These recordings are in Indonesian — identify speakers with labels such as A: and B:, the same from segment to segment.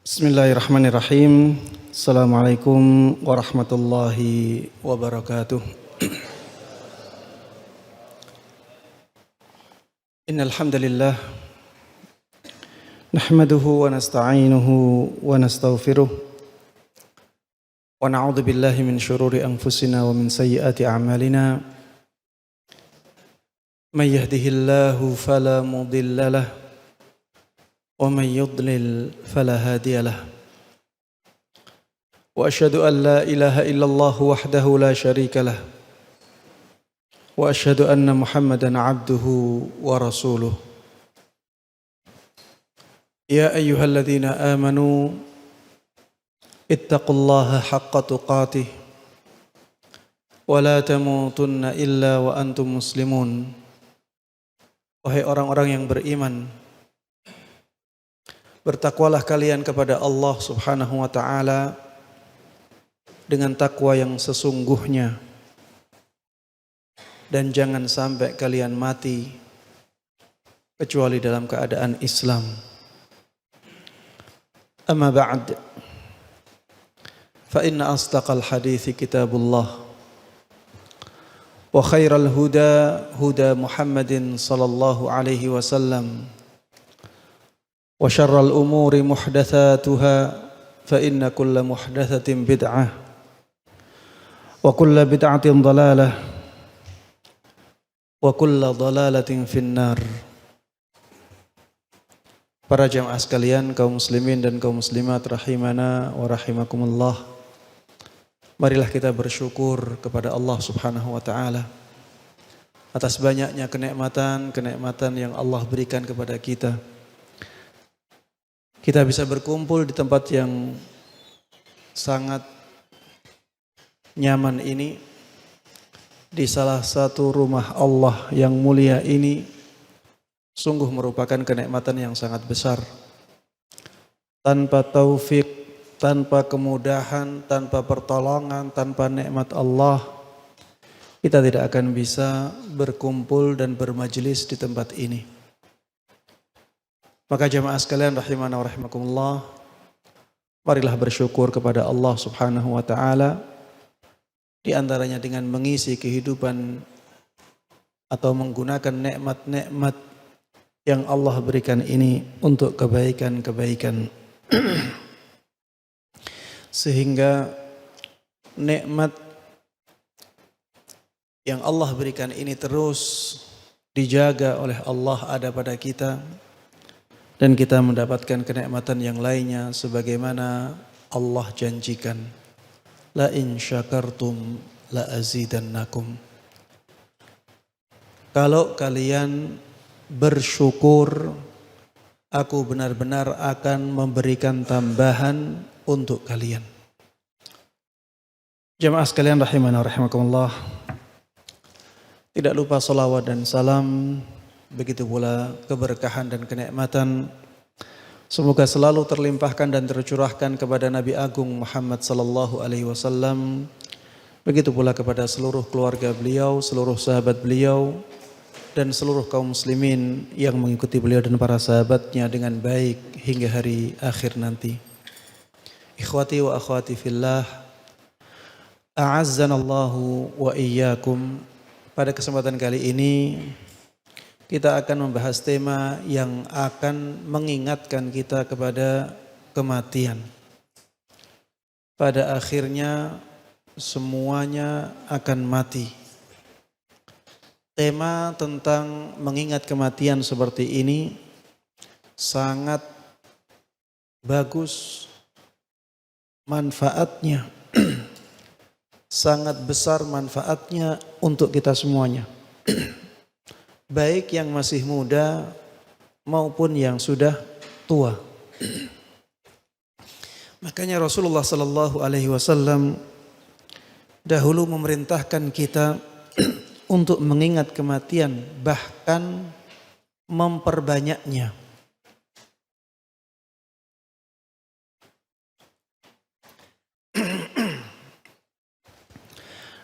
A: Bismillahirrahmanirrahim. Assalamualaikum warahmatullahi wabarakatuh. Innal hamdalillah nahmaduhu wa nasta'inuhu wa nastaghfiruh wa na'udzu billahi min shururi anfusina wa min sayyiati a'malina. May yahdihillahu fala mudilla lahu ومن يضلل فلا هادي له وأشهد أن لا إله إلا الله وحده لا شريك له وأشهد أن محمدا عبده ورسوله يا أيها الذين آمنوا اتقوا الله حق تقاته ولا تموتن إلا وأنتم مسلمون. Wahai orang-orang yang beriman, bertakwalah kalian kepada Allah Subhanahu wa ta'ala dengan takwa yang sesungguhnya, dan jangan sampai kalian mati kecuali dalam keadaan Islam. Amma ba'd, fa inna asdaqal hadithi kitabullah wa khairal huda huda Muhammadin sallallahu alaihi wasallam wa syarral umuri muhdatsatuha fa inna kulla muhdatsatin bid'ah wa kulla bid'atin dhalalah wa kulla dhalalatin finnar. Para jamaah sekalian, kaum muslimin dan kaum muslimat rahimana wa rahimakumullah, marilah kita bersyukur kepada Allah Subhanahu wa ta'ala atas banyaknya kenikmatan yang Allah berikan kepada kita. Kita bisa berkumpul di tempat yang sangat nyaman ini, di salah satu rumah Allah yang mulia ini, sungguh merupakan kenikmatan yang sangat besar. Tanpa taufik, tanpa kemudahan, tanpa pertolongan, tanpa nikmat Allah, kita tidak akan bisa berkumpul dan bermajelis di tempat ini. Maka jamaah sekalian rahimana wa rahimakumullah, marilah bersyukur kepada Allah Subhanahu wa ta'ala, di antaranya dengan mengisi kehidupan atau menggunakan nikmat-nikmat yang Allah berikan ini untuk kebaikan-kebaikan. Sehingga nikmat yang Allah berikan ini terus dijaga oleh Allah ada pada kita, dan kita mendapatkan kenikmatan yang lainnya sebagaimana Allah janjikan, la in syakartum la azidannakum. Kalau kalian bersyukur, aku benar-benar akan memberikan tambahan untuk kalian. Jamaah sekalian rahimana rahimakumullah, tidak lupa salawat dan salam, begitu pula keberkahan dan kenikmatan, semoga selalu terlimpahkan dan tercurahkan kepada Nabi Agung Muhammad sallallahu alaihi wasallam, begitu pula kepada seluruh keluarga beliau, seluruh sahabat beliau, dan seluruh kaum muslimin yang mengikuti beliau dan para sahabatnya dengan baik hingga hari akhir nanti. Ikhwati wa akhwati fillah, a'azzanallahu wa iyyakum. Pada kesempatan kali ini kita akan membahas tema yang akan mengingatkan kita kepada kematian. Pada akhirnya semuanya akan mati. Tema tentang mengingat kematian seperti ini sangat bagus manfaatnya. Sangat besar manfaatnya untuk kita semuanya. Baik yang masih muda maupun yang sudah tua. Makanya Rasulullah sallallahu alaihi wasallam dahulu memerintahkan kita untuk mengingat kematian, bahkan memperbanyaknya.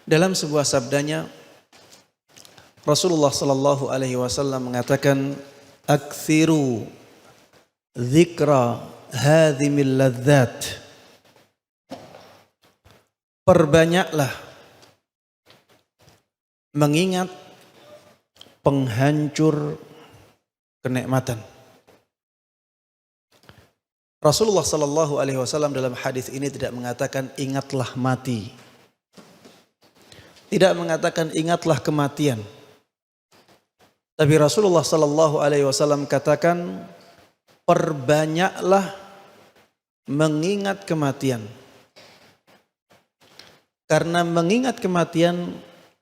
A: Dalam sebuah sabdanya, Rasulullah sallallahu alaihi wasallam mengatakan, "Aktsiru dzikra hadhimil ladzat. Perbanyaklah mengingat penghancur kenikmatan. Rasulullah sallallahu alaihi wasallam dalam hadis ini tidak mengatakan ingatlah mati. Tidak mengatakan ingatlah kematian. Tapi Rasulullah sallallahu alaihi wasallam katakan perbanyaklah mengingat kematian. Karena mengingat kematian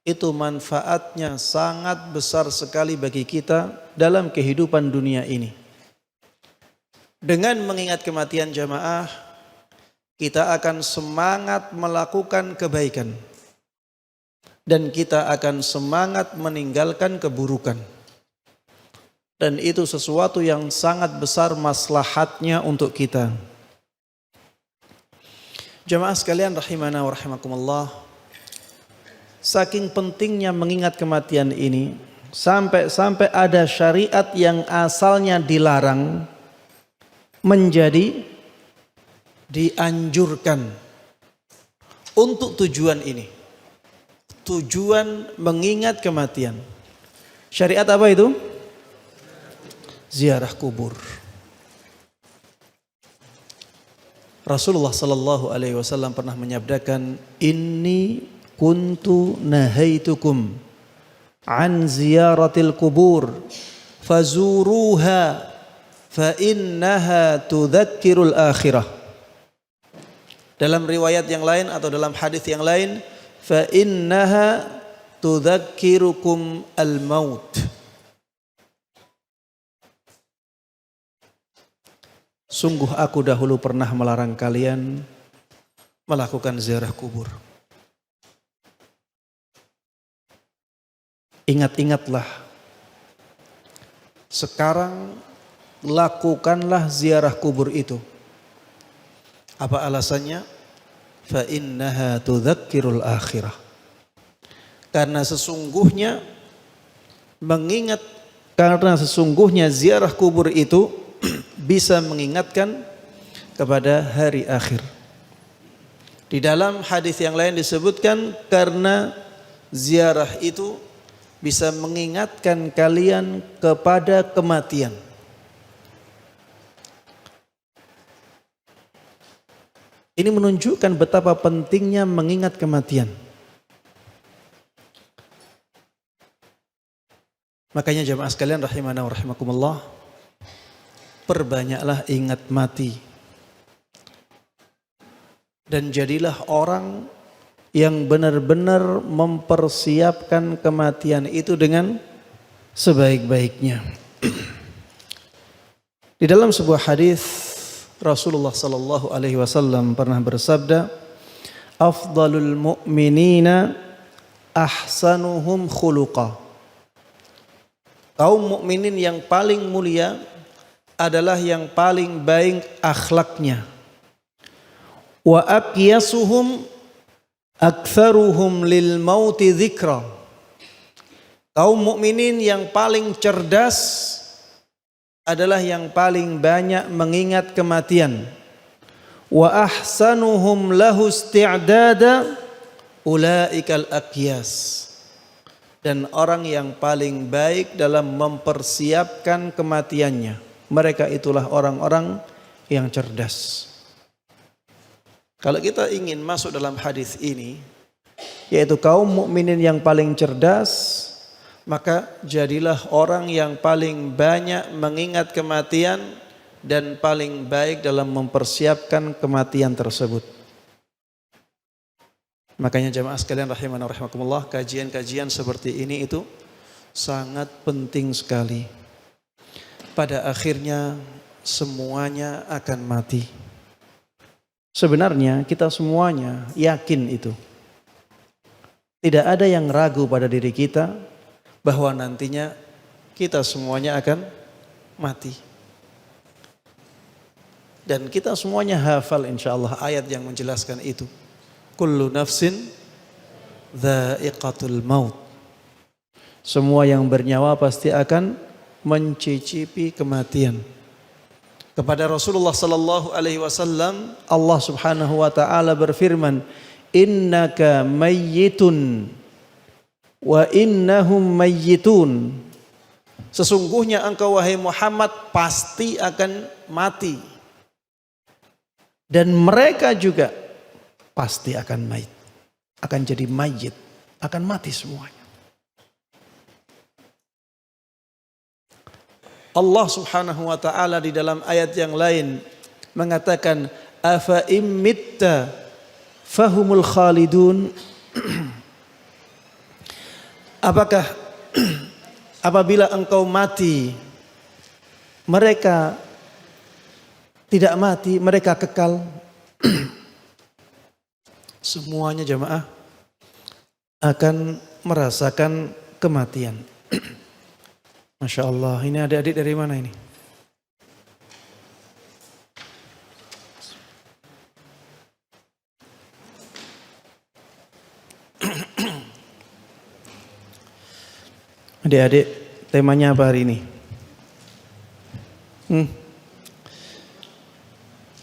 A: itu manfaatnya sangat besar sekali bagi kita dalam kehidupan dunia ini. Dengan mengingat kematian jamaah, kita akan semangat melakukan kebaikan. Dan kita akan semangat meninggalkan keburukan. Dan itu sesuatu yang sangat besar maslahatnya untuk kita. Jamaah sekalian rahimana wa rahimakumullah. Saking pentingnya mengingat kematian ini, sampai ada syariat yang asalnya dilarang menjadi dianjurkan untuk tujuan ini. Tujuan mengingat kematian. Syariat apa itu? Ziarah kubur. Rasulullah sallallahu alaihi wasallam pernah menyabdakan, "Inni kuntu nahaitukum an ziyaratil kubur fazuruha fa innaha tudzakkirul akhirah." Dalam riwayat yang lain atau dalam hadis yang lain, fa innaha tudzakkirukum al-maut. Sungguh aku dahulu pernah melarang kalian melakukan ziarah kubur. Ingat-ingatlah. Sekarang lakukanlah ziarah kubur itu. Apa alasannya? Fa innaha tudzakkirul akhirah. Karena sesungguhnya ziarah kubur itu bisa mengingatkan kepada hari akhir. Di dalam hadis yang lain disebutkan karena ziarah itu bisa mengingatkan kalian kepada kematian. Ini menunjukkan betapa pentingnya mengingat kematian. Makanya jamaah sekalian rahimana wa rahimakumullah, perbanyaklah ingat mati. Dan jadilah orang yang benar-benar mempersiapkan kematian itu dengan sebaik-baiknya. Di dalam sebuah hadis Rasulullah sallallahu alaihi wasallam pernah bersabda, "Afdalul mu'minina ahsanuhum khuluqa." Kaum mukminin yang paling mulia adalah yang paling baik akhlaknya. Wa aqyasuhum aktsaruhum lil mauti dzikra. Kaum mukminin yang paling cerdas adalah yang paling banyak mengingat kematian. Wa ahsanuhum lahu isti'dada ulaikal aqyas. Dan orang yang paling baik dalam mempersiapkan kematiannya, mereka itulah orang-orang yang cerdas. Kalau kita ingin masuk dalam hadis ini, yaitu kaum mukminin yang paling cerdas, maka jadilah orang yang paling banyak mengingat kematian dan paling baik dalam mempersiapkan kematian tersebut. Makanya jamaah sekalian rahimana rahimakumullah, kajian-kajian seperti ini itu sangat penting sekali. Pada akhirnya semuanya akan mati. Sebenarnya kita semuanya yakin itu. Tidak ada yang ragu pada diri kita bahwa nantinya kita semuanya akan mati. Dan kita semuanya hafal insyaallah ayat yang menjelaskan itu. Kullu nafsin dha'iqatul maut. Semua yang bernyawa pasti akan mencicipi kematian. Kepada Rasulullah sallallahu alaihi wasallam Allah Subhanahu wa taala berfirman, "Innaka mayyitun wa innahum mayyitun." Sesungguhnya engkau wahai Muhammad pasti akan mati. Dan mereka juga pasti akan mayit. Akan jadi mayit, akan mati semuanya. Allah Subhanahu wa taala di dalam ayat yang lain mengatakan afa immitta fahumul khalidun. Apakah apabila engkau mati mereka tidak mati, mereka kekal? Semuanya jamaah akan merasakan kematian. Masya Allah, ini adik-adik dari mana ini? Adik-adik, temanya apa hari ini?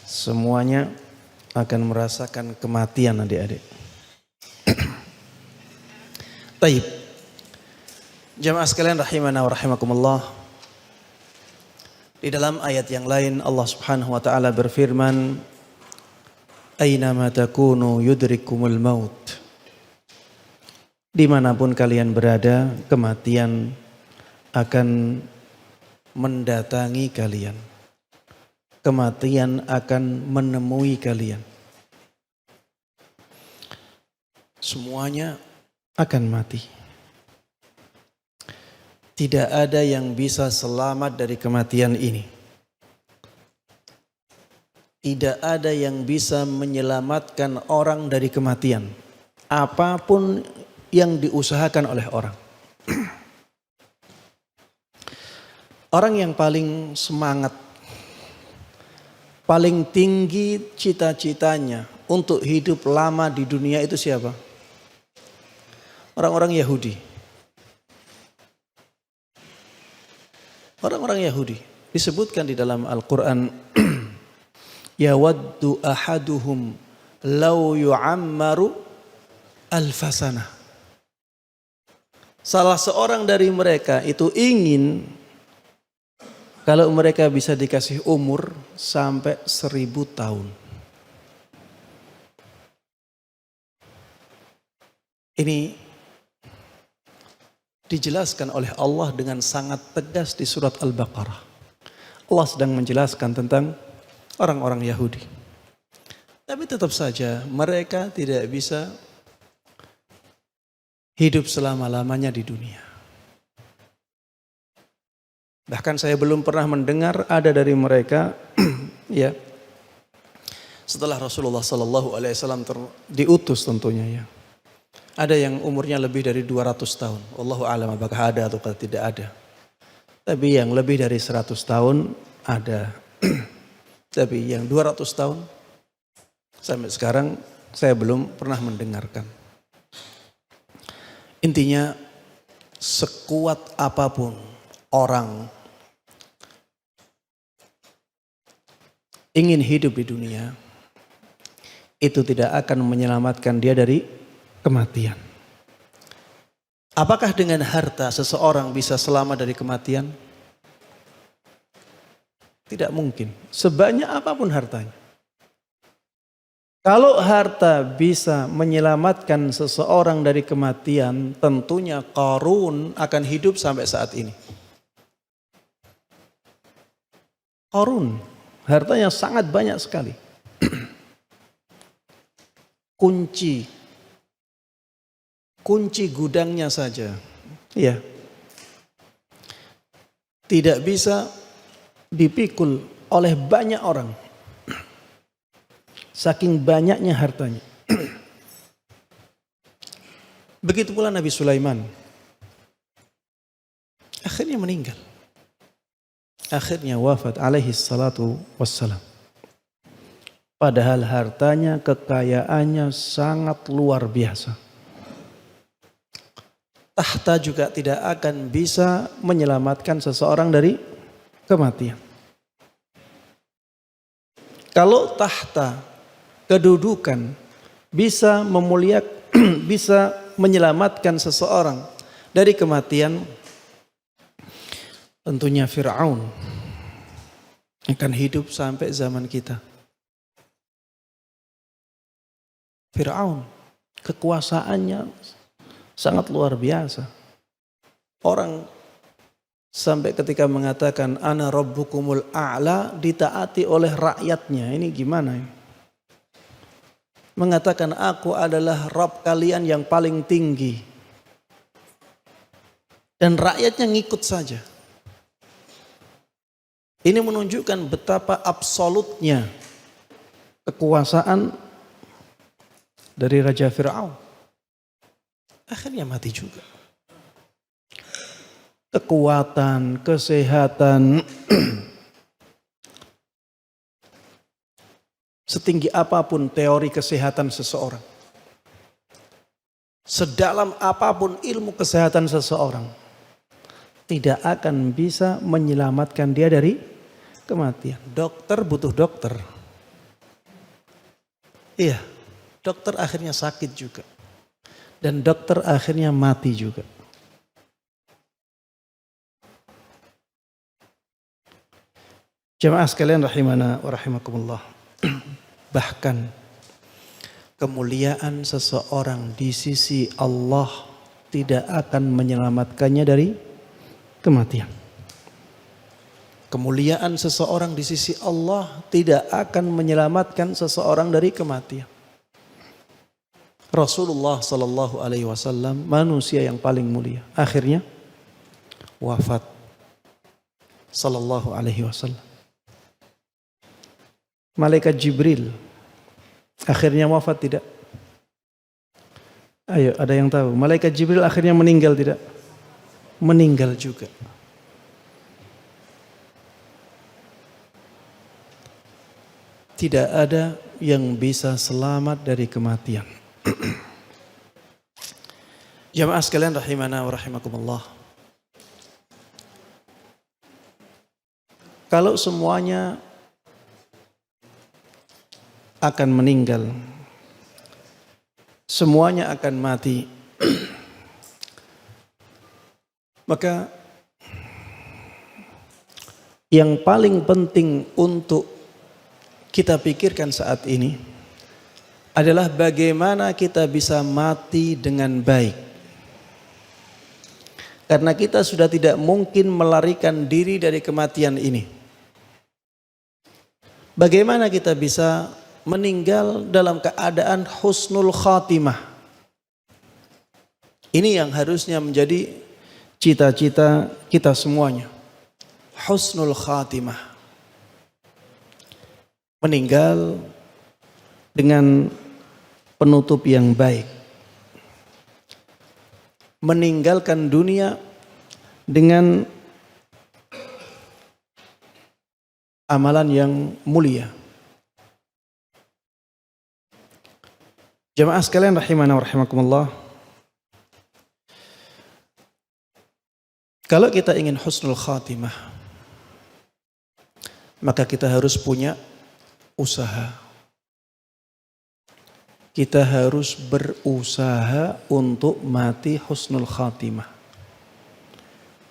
A: Semuanya akan merasakan kematian adik-adik. Taib. Jamaah sekalian rahimana wa rahimakumullah. Di dalam ayat yang lain Allah Subhanahu wa taala berfirman, "Aina ma takunu yudrikumul maut." Dimanapun kalian berada, kematian akan mendatangi kalian. Kematian akan menemui kalian. Semuanya akan mati. Tidak ada yang bisa selamat dari kematian ini. Tidak ada yang bisa menyelamatkan orang dari kematian. Apapun yang diusahakan oleh orang. Orang yang paling semangat, paling tinggi cita-citanya untuk hidup lama di dunia itu siapa? Orang-orang Yahudi. Orang-orang Yahudi disebutkan di dalam Al-Quran, yawaddu ahaduhum law yu'ammaru alfasana. Salah seorang dari mereka itu ingin kalau mereka bisa dikasih umur sampai 1000 tahun. Ini dijelaskan oleh Allah dengan sangat tegas di surat Al-Baqarah. Allah sedang menjelaskan tentang orang-orang Yahudi. Tapi tetap saja mereka tidak bisa hidup selama-lamanya di dunia. Bahkan saya belum pernah mendengar ada dari mereka ya setelah Rasulullah sallallahu alaihi wasallam diutus tentunya ya. Ada yang umurnya lebih dari 200 tahun. Wallahu a'lam apakah ada atau tidak ada. Tapi yang lebih dari 100 tahun ada. Tapi yang 200 tahun sampai sekarang saya belum pernah mendengarkan. Intinya sekuat apapun orang ingin hidup di dunia, itu tidak akan menyelamatkan dia dari kematian. Apakah dengan harta seseorang bisa selamat dari kematian? Tidak mungkin. Sebanyak apapun hartanya. Kalau harta bisa menyelamatkan seseorang dari kematian, tentunya Qarun akan hidup sampai saat ini. Qarun, hartanya sangat banyak sekali. Kunci gudangnya saja, ya, tidak bisa dipikul oleh banyak orang. Saking banyaknya hartanya. Begitu pula Nabi Sulaiman. Akhirnya meninggal. Akhirnya wafat alaihi salatu wassalam. Padahal hartanya, kekayaannya sangat luar biasa. Tahta juga tidak akan bisa menyelamatkan seseorang dari kematian. Kalau tahta, kedudukan bisa memuliakan, bisa menyelamatkan seseorang dari kematian, tentunya Fir'aun akan hidup sampai zaman kita. Fir'aun, kekuasaannya sangat luar biasa. Orang sampai ketika mengatakan ana rabbukumul a'la ditaati oleh rakyatnya. Ini gimana ya? Mengatakan aku adalah Rabb kalian yang paling tinggi. Dan rakyatnya ngikut saja. Ini menunjukkan betapa absolutnya kekuasaan dari Raja Fir'aun. Akhirnya mati juga. Kekuatan, kesehatan, setinggi apapun teori kesehatan seseorang, sedalam apapun ilmu kesehatan seseorang, tidak akan bisa menyelamatkan dia dari kematian. Dokter butuh dokter. Iya, dokter akhirnya sakit juga. Dan dokter akhirnya mati juga. Jemaah sekalian rahimana wa rahimakumullah. Bahkan kemuliaan seseorang di sisi Allah tidak akan menyelamatkannya dari kematian. Kemuliaan seseorang di sisi Allah tidak akan menyelamatkan seseorang dari kematian. Rasulullah sallallahu alaihi wasallam manusia yang paling mulia, akhirnya wafat sallallahu alaihi wasallam. Malaikat Jibril akhirnya wafat tidak? Ayo, ada yang tahu? Malaikat Jibril akhirnya meninggal tidak? Meninggal juga. Tidak ada yang bisa selamat dari kematian. Jamaah sekalian rahimana wa rahimakumullah. Kalau semuanya akan meninggal, semuanya akan mati, maka yang paling penting untuk kita pikirkan saat ini adalah bagaimana kita bisa mati dengan baik. Karena kita sudah tidak mungkin melarikan diri dari kematian ini. Bagaimana kita bisa meninggal dalam keadaan husnul khatimah? Ini yang harusnya menjadi cita-cita kita semuanya. Husnul khatimah. Meninggal dengan penutup yang baik. Meninggalkan dunia dengan amalan yang mulia. Jamaah sekalian rahimana wa rahimakumullah. Kalau kita ingin husnul khatimah, maka kita harus punya usaha. Kita harus berusaha untuk mati husnul khatimah.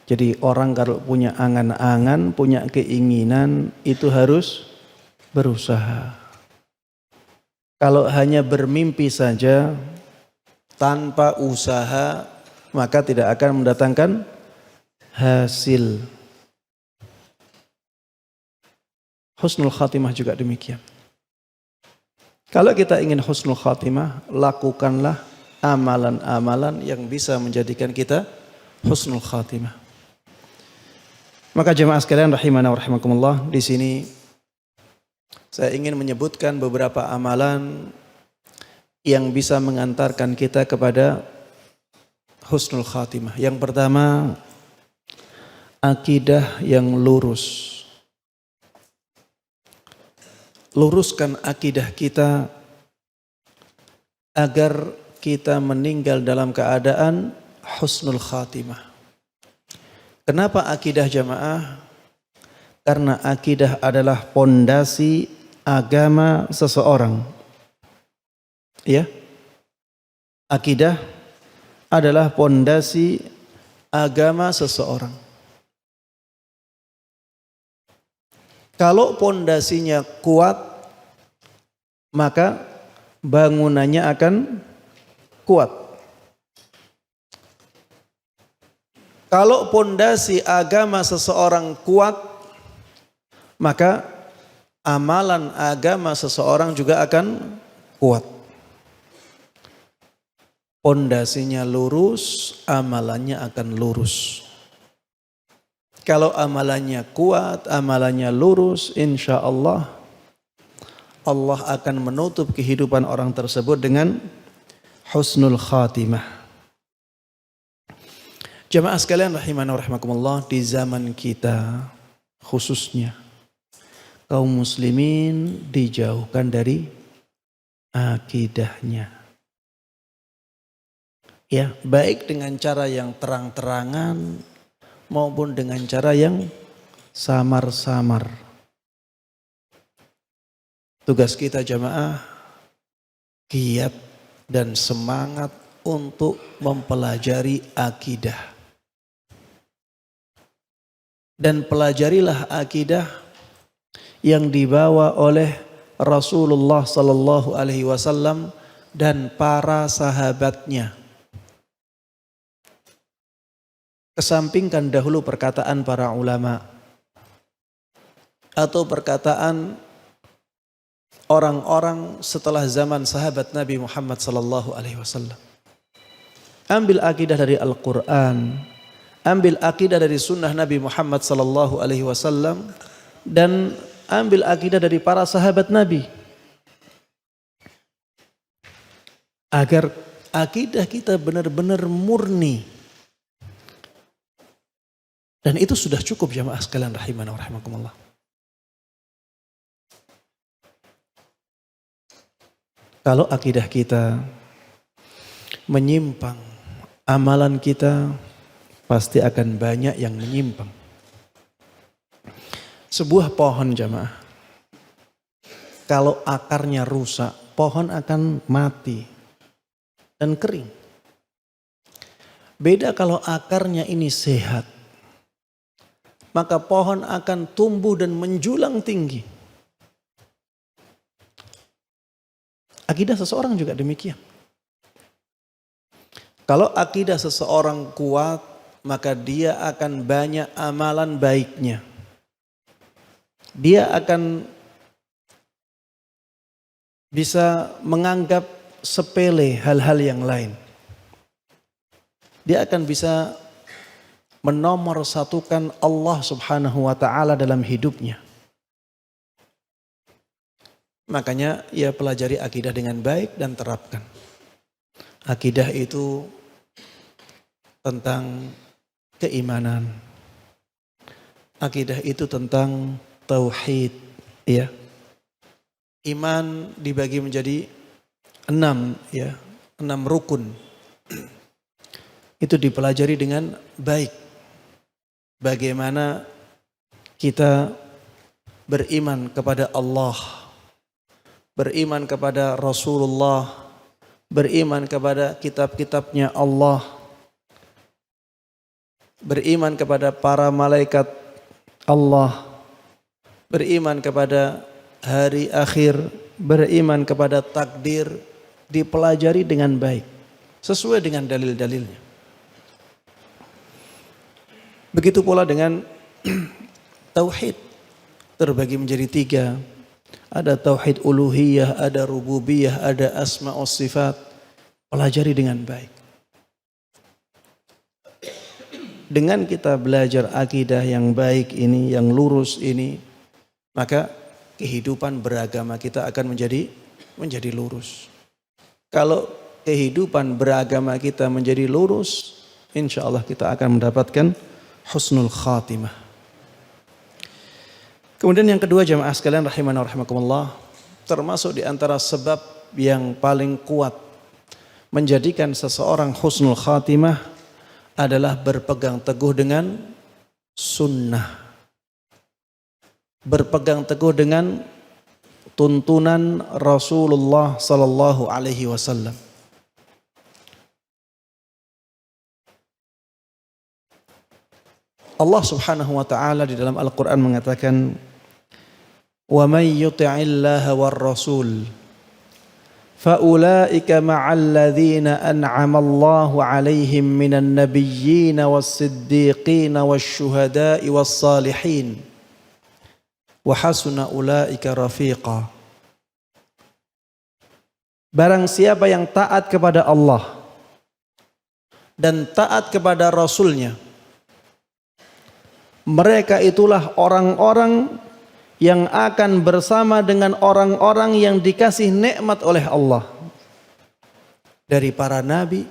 A: Jadi orang kalau punya angan-angan, punya keinginan, itu harus berusaha. Kalau hanya bermimpi saja tanpa usaha, maka tidak akan mendatangkan hasil. Husnul khatimah juga demikian. Kalau kita ingin husnul khatimah, lakukanlah amalan-amalan yang bisa menjadikan kita husnul khatimah. Maka jemaah sekalian rahimana wa rahimakumullah, di sini saya ingin menyebutkan beberapa amalan yang bisa mengantarkan kita kepada husnul khatimah. Yang pertama, akidah yang lurus. Luruskan akidah kita agar kita meninggal dalam keadaan husnul khatimah. Kenapa akidah jamaah? Karena akidah adalah pondasi agama seseorang. Ya. Akidah adalah pondasi agama seseorang. Kalau pondasinya kuat, maka bangunannya akan kuat. Kalau pondasi agama seseorang kuat, maka amalan agama seseorang juga akan kuat. Pondasinya lurus, amalannya akan lurus. Kalau amalannya kuat, amalannya lurus, insya Allah Allah akan menutup kehidupan orang tersebut dengan husnul khatimah. Jamaah sekalian rahimana wa rahimakumullah, di zaman kita khususnya kaum muslimin dijauhkan dari akidahnya. Ya, baik dengan cara yang terang-terangan maupun dengan cara yang samar-samar. Tugas kita jamaah giat dan semangat untuk mempelajari akidah. Dan pelajarilah akidah yang dibawa oleh Rasulullah sallallahu alaihi wasallam dan para sahabatnya. Kesampingkan dahulu perkataan para ulama atau perkataan orang-orang setelah zaman sahabat Nabi Muhammad sallallahu alaihi wasallam. Ambil akidah dari Al-Qur'an, ambil akidah dari sunnah Nabi Muhammad sallallahu alaihi wasallam, dan ambil akidah dari para sahabat Nabi. Agar akidah kita benar-benar murni. Dan itu sudah cukup jamaah sekalian rahimana wa rahimakumullah. Kalau akidah kita menyimpang, amalan kita pasti akan banyak yang menyimpang. Sebuah pohon jamaah, kalau akarnya rusak, pohon akan mati dan kering. Beda kalau akarnya ini sehat, maka pohon akan tumbuh dan menjulang tinggi. Akidah seseorang juga demikian. Kalau akidah seseorang kuat, maka dia akan banyak amalan baiknya. Dia akan bisa menganggap sepele hal-hal yang lain. Dia akan bisa menomorsatukan Allah subhanahu wa ta'ala dalam hidupnya. Makanya ia pelajari akidah dengan baik dan terapkan. Akidah itu tentang keimanan. Akidah itu tentang tauhid, ya. Iman dibagi menjadi 6 rukun. Itu dipelajari dengan baik. Bagaimana kita beriman kepada Allah, beriman kepada Rasulullah, beriman kepada kitab-kitabnya Allah, beriman kepada para malaikat Allah, beriman kepada hari akhir, beriman kepada takdir, dipelajari dengan baik sesuai dengan dalil-dalilnya. Begitu pula dengan tauhid, terbagi menjadi 3. Ada tauhid uluhiyah, ada rububiyah, ada asma wa sifat. Pelajari dengan baik. Dengan kita belajar akidah yang baik ini, yang lurus ini, maka kehidupan beragama kita akan menjadi lurus. Kalau kehidupan beragama kita menjadi lurus, insya Allah kita akan mendapatkan husnul khatimah. Kemudian yang kedua jamaah sekalian rahimana wa rahimakumullah, termasuk di antara sebab yang paling kuat menjadikan seseorang husnul khatimah adalah berpegang teguh dengan sunnah. Berpegang teguh dengan tuntunan Rasulullah sallallahu alaihi wasallam. Allah Subhanahu wa taala di dalam Al-Qur'an mengatakan, "Wa may yuti'illaha war rasul faulaika ma'al ladzina an'ama Allahu 'alaihim minan nabiyyin was-siddiqin wasyuhada'i was-salihin wa hasuna ulaika rafiqa." Barang siapa yang taat kepada Allah dan taat kepada Rasulnya, mereka itulah orang-orang yang akan bersama dengan orang-orang yang dikasih nikmat oleh Allah. Dari para nabi,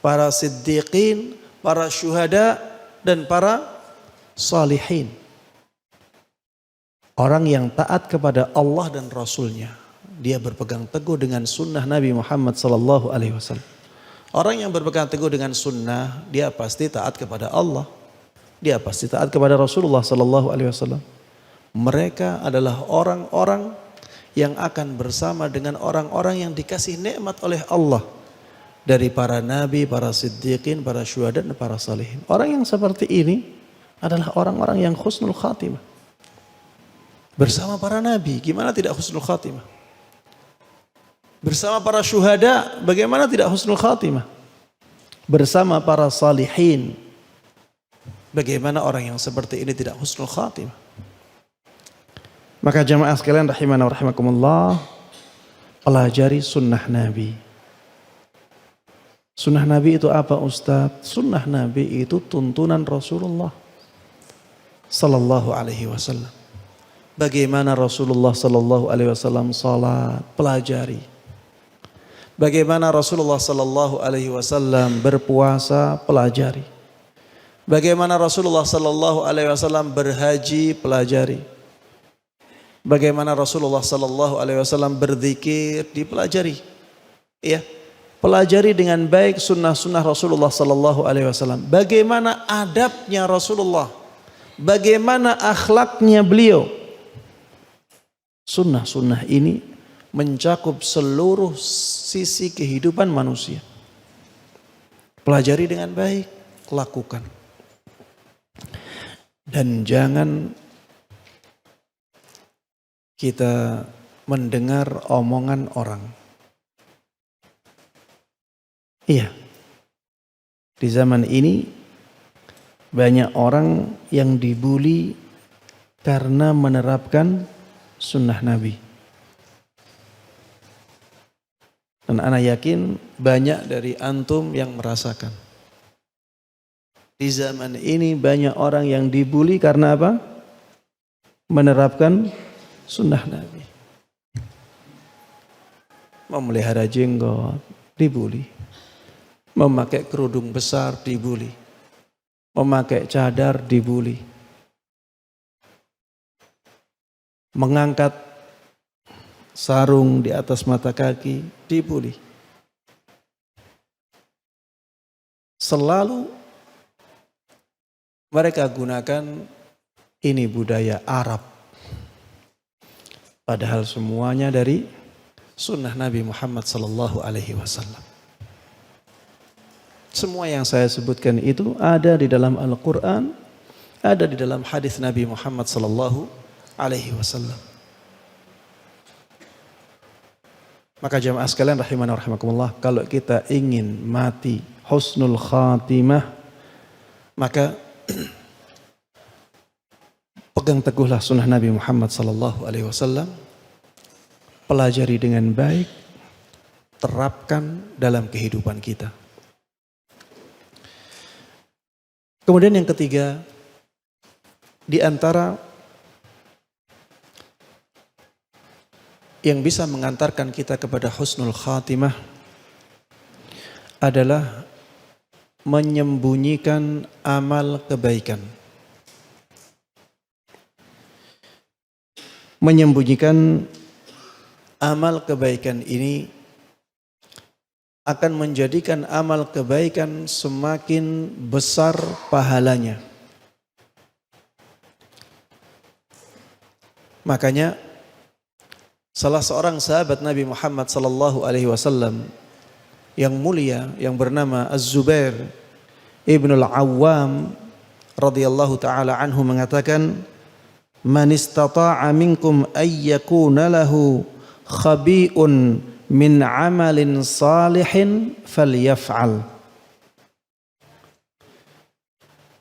A: para siddiqin, para syuhada, dan para salihin. Orang yang taat kepada Allah dan Rasulnya, dia berpegang teguh dengan sunnah Nabi Muhammad sallallahu alaihi wasallam. Orang yang berpegang teguh dengan sunnah, dia pasti taat kepada Allah. Dia pasti taat kepada Rasulullah sallallahu alaihi wasallam. Mereka adalah orang-orang yang akan bersama dengan orang-orang yang dikasih nikmat oleh Allah. Dari para nabi, para siddiqin, para syuhada, dan para salihin. Orang yang seperti ini adalah orang-orang yang husnul khatimah. Bersama para nabi, gimana tidak husnul khatimah? Bersama para syuhada, bagaimana tidak husnul khatimah? Bersama para salihin, bagaimana orang yang seperti ini tidak husnul khatimah? Maka jamaah sekalian rahimana wa rahimakumullah, pelajari sunnah Nabi. Sunnah Nabi itu apa Ustaz? Sunnah Nabi itu tuntunan Rasulullah sallallahu alaihi wasallam. Bagaimana Rasulullah sallallahu alaihi wasallam salat, pelajari. Bagaimana Rasulullah sallallahu alaihi wasallam berpuasa, pelajari. Bagaimana Rasulullah sallallahu alaihi wasallam berhaji, pelajari. Bagaimana Rasulullah sallallahu alaihi wasallam berzikir, dipelajari. Ya, pelajari dengan baik sunnah-sunnah Rasulullah sallallahu alaihi wasallam. Bagaimana adabnya Rasulullah? Bagaimana akhlaknya beliau? Sunnah-sunnah ini mencakup seluruh sisi kehidupan manusia. Pelajari dengan baik, lakukan. Dan jangan kita mendengar omongan orang. Iya, di zaman ini banyak orang yang dibully karena menerapkan sunnah Nabi. Dan ana yakin banyak dari antum yang merasakan. Di zaman ini banyak orang yang dibully karena apa? Menerapkan sunnah Nabi. Memelihara jenggot, dibully. Memakai kerudung besar, dibully. Memakai cadar, dibully. Mengangkat sarung di atas mata kaki, dibully. Selalu mereka gunakan ini budaya Arab. Padahal semuanya dari sunnah Nabi Muhammad sallallahu alaihi wasallam. Semua yang saya sebutkan itu ada di dalam Al-Quran, ada di dalam hadis Nabi Muhammad sallallahu alaihi wasallam. Maka jamaah sekalian rahimana wa rahimakumullah, kalau kita ingin mati husnul khatimah, maka pegang teguhlah sunnah Nabi Muhammad sallallahu alaihi wasallam, pelajari dengan baik, terapkan dalam kehidupan kita. Kemudian yang ketiga, di antara yang bisa mengantarkan kita kepada husnul khatimah adalah menyembunyikan amal kebaikan. Menyembunyikan amal kebaikan ini akan menjadikan amal kebaikan semakin besar pahalanya. Makanya salah seorang sahabat Nabi Muhammad sallallahu alaihi wasallam yang mulia yang bernama Az-Zubair Ibnul Awwam radhiyallahu taala anhu mengatakan, "Man istata'a minkum ay yakuna lahu khabi'un min 'amalin salihin falyaf'al."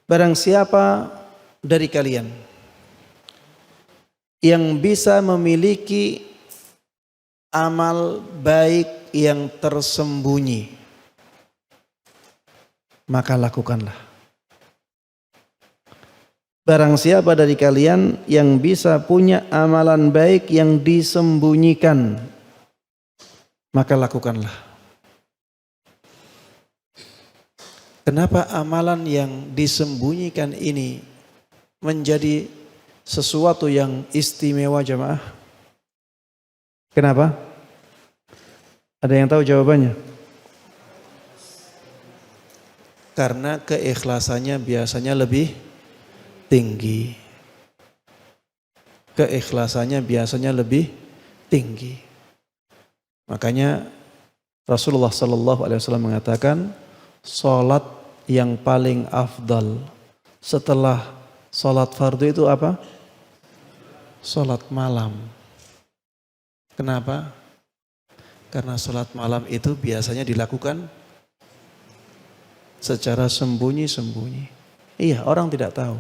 A: Barang siapa dari kalian yang bisa memiliki amal baik yang tersembunyi, maka lakukanlah. Barang siapa dari kalian yang bisa punya amalan baik yang disembunyikan, maka lakukanlah. Kenapa amalan yang disembunyikan ini menjadi sesuatu yang istimewa jamaah? Kenapa? Ada yang tahu jawabannya? Karena keikhlasannya biasanya lebih tinggi. Keikhlasannya biasanya lebih tinggi. Makanya Rasulullah sallallahu alaihi wasallam mengatakan, salat yang paling afdal setelah salat fardu itu apa? Salat malam. Kenapa? Karena salat malam itu biasanya dilakukan secara sembunyi-sembunyi. Iya, orang tidak tahu.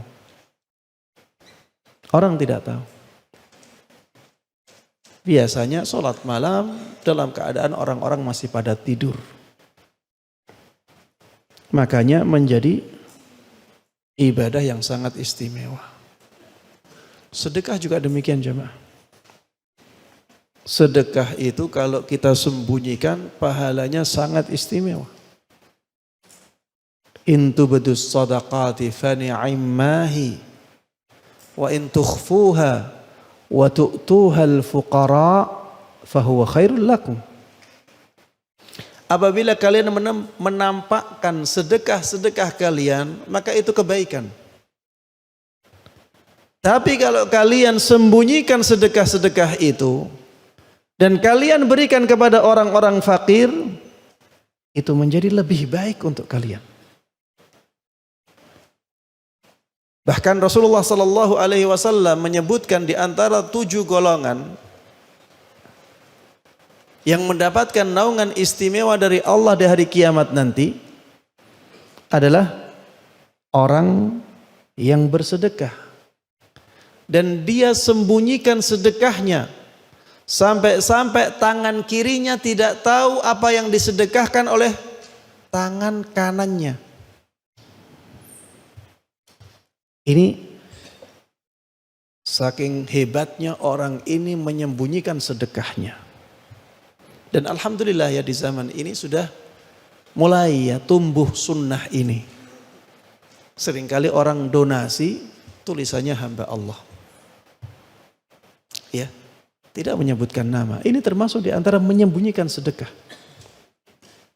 A: Orang tidak tahu. Biasanya salat malam dalam keadaan orang-orang masih pada tidur. Makanya menjadi ibadah yang sangat istimewa. Sedekah juga demikian jemaah. Sedekah itu kalau kita sembunyikan pahalanya sangat istimewa. In tubdus sadaqati fa ni'ammahi wa in tukhfuha wa tu'tuha al-fuqara fa huwa khairul lakum. Apabila kalian menampakkan sedekah-sedekah kalian, maka itu kebaikan. Tapi kalau kalian sembunyikan sedekah-sedekah itu dan kalian berikan kepada orang-orang fakir, itu menjadi lebih baik untuk kalian. Bahkan Rasulullah sallallahu alaihi wasallam menyebutkan di antara 7 golongan yang mendapatkan naungan istimewa dari Allah di hari kiamat nanti adalah orang yang bersedekah dan dia sembunyikan sedekahnya sampai-sampai tangan kirinya tidak tahu apa yang disedekahkan oleh tangan kanannya. Ini saking hebatnya orang ini menyembunyikan sedekahnya. Dan alhamdulillah ya di zaman ini sudah mulai ya tumbuh sunnah ini. Seringkali orang donasi tulisannya hamba Allah. Ya, tidak menyebutkan nama. Ini termasuk di antara menyembunyikan sedekah.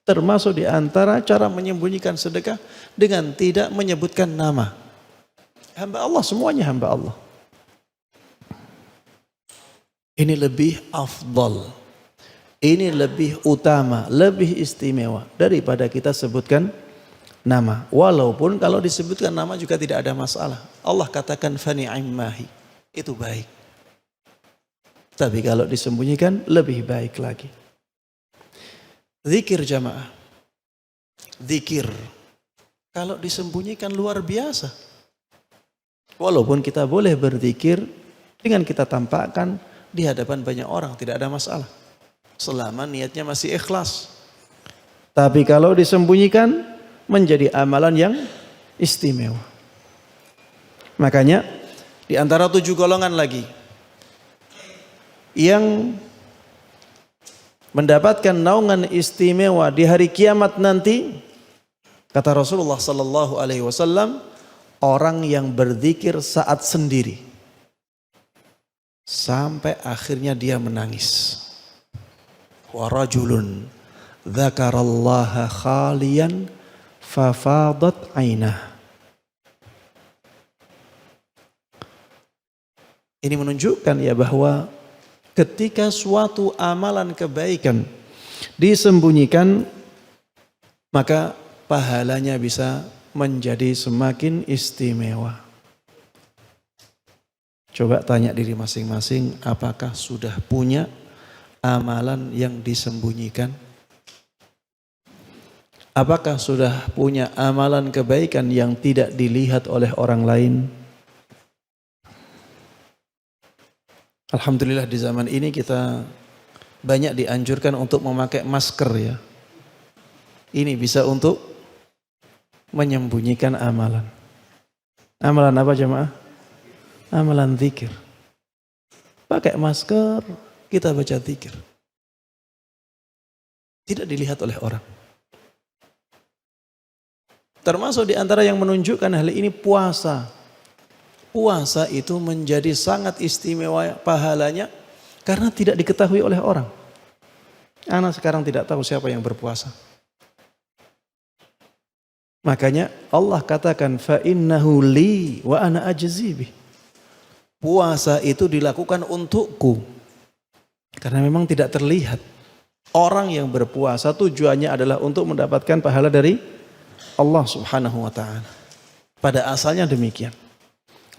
A: Termasuk di antara cara menyembunyikan sedekah dengan tidak menyebutkan nama. Hamba Allah, semuanya hamba Allah. Ini lebih afdal. Ini lebih utama, lebih istimewa daripada kita sebutkan nama. Walaupun kalau disebutkan nama juga tidak ada masalah. Allah katakan fani'immahi. Itu baik. Tapi kalau disembunyikan lebih baik lagi. Zikir jamaah. Zikir. Kalau disembunyikan luar biasa. Walaupun kita boleh berzikir dengan kita tampakkan di hadapan banyak orang, tidak ada masalah. Selama niatnya masih ikhlas. Tapi kalau disembunyikan menjadi amalan yang istimewa. Makanya di antara 7 golongan lagi yang mendapatkan naungan istimewa di hari kiamat nanti, kata Rasulullah sallallahu alaihi wasallam, orang yang berzikir saat sendiri sampai akhirnya dia menangis. Wa rajulun dzakarallaha khaliyan fafadat ainah. Ini menunjukkan ya bahwa ketika suatu amalan kebaikan disembunyikan, maka pahalanya bisa menjadi semakin istimewa. Coba tanya diri masing-masing, apakah sudah punya amalan yang disembunyikan? Apakah sudah punya amalan kebaikan yang tidak dilihat oleh orang lain? Alhamdulillah di zaman ini kita banyak dianjurkan untuk memakai masker ya. Ini bisa untuk menyembunyikan amalan. Amalan apa jemaah? Amalan zikir. Pakai masker, kita baca zikir. Tidak dilihat oleh orang. Termasuk di antara yang menunjukkan hal ini puasa. Puasa itu menjadi sangat istimewa pahalanya karena tidak diketahui oleh orang. Anak sekarang tidak tahu siapa yang berpuasa. Makanya Allah katakan fa innahu li wa ana ajzi bih. Puasa itu dilakukan untukku. Karena memang tidak terlihat. Orang yang berpuasa tujuannya adalah untuk mendapatkan pahala dari Allah Subhanahu wa taala. Pada asalnya demikian.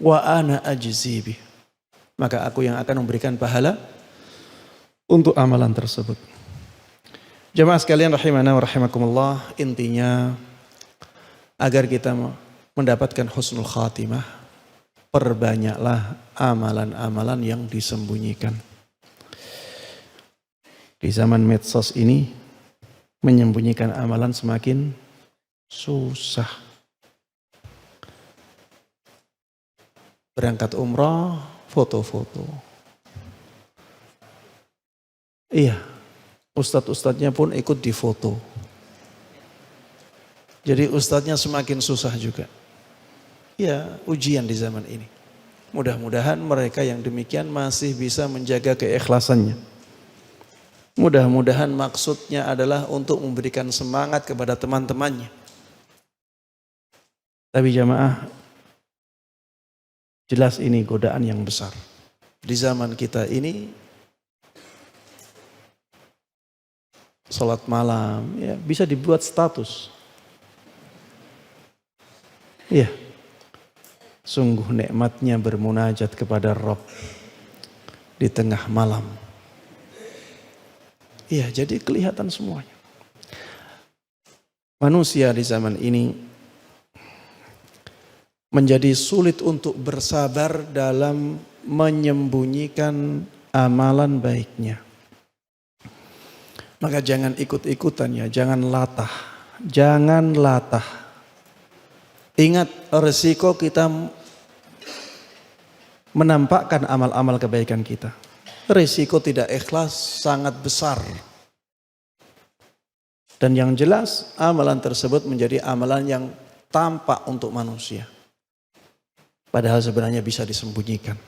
A: Wa ana ajzi bih. Maka aku yang akan memberikan pahala untuk amalan tersebut. Jemaah sekalian rahimana wa rahimakumullah, intinya agar kita mendapatkan husnul khatimah, perbanyaklah amalan-amalan yang disembunyikan. Di zaman medsos ini menyembunyikan amalan semakin susah. Berangkat umrah, foto-foto. Iya, ustadz-ustadznya pun ikut difoto. Jadi ustadznya semakin susah juga. Ya, ujian di zaman ini. Mudah-mudahan mereka yang demikian masih bisa menjaga keikhlasannya. Mudah-mudahan maksudnya adalah untuk memberikan semangat kepada teman-temannya. Tapi jamaah, jelas ini godaan yang besar. Di zaman kita ini, salat malam ya bisa dibuat status. Iya. Sungguh nikmatnya bermunajat kepada Rabb di tengah malam. Iya, jadi kelihatan semuanya. Manusia di zaman ini menjadi sulit untuk bersabar dalam menyembunyikan amalan baiknya. Maka jangan ikut-ikutan ya, jangan latah. Jangan latah. Ingat resiko kita menampakkan amal-amal kebaikan kita. Resiko tidak ikhlas sangat besar. Dan yang jelas amalan tersebut menjadi amalan yang tampak untuk manusia. Padahal sebenarnya bisa disembunyikan.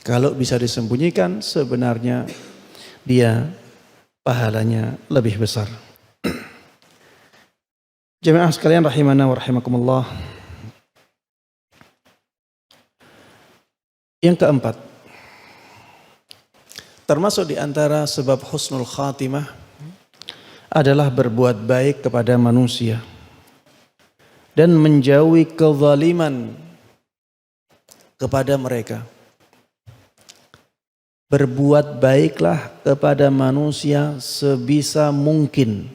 A: Kalau bisa disembunyikan sebenarnya dia pahalanya lebih besar. Jemaah sekalian rahimana wa rahimakumullah. Yang keempat, termasuk di antara sebab husnul khatimah adalah berbuat baik kepada manusia dan menjauhi kezaliman kepada mereka. Berbuat baiklah kepada manusia sebisa mungkin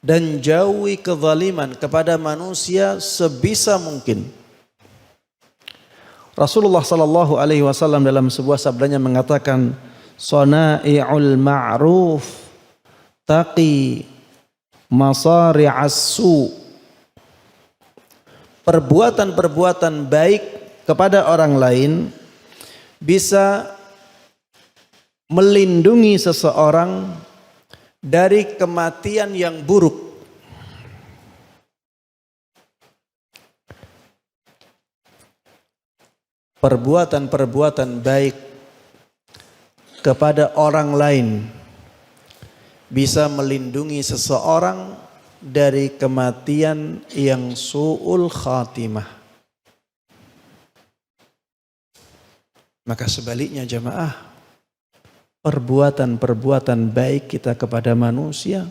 A: dan jauhi kezaliman kepada manusia sebisa mungkin. Rasulullah sallallahu alaihi wasallam dalam sebuah sabdanya mengatakan, "Sana'i'ul ma'ruf taqi masari'as su." Perbuatan-perbuatan baik kepada orang lain bisa melindungi seseorang dari kematian yang buruk. Perbuatan-perbuatan baik kepada orang lain bisa melindungi seseorang dari kematian yang su'ul khatimah. Maka sebaliknya jamaah, perbuatan-perbuatan baik kita kepada manusia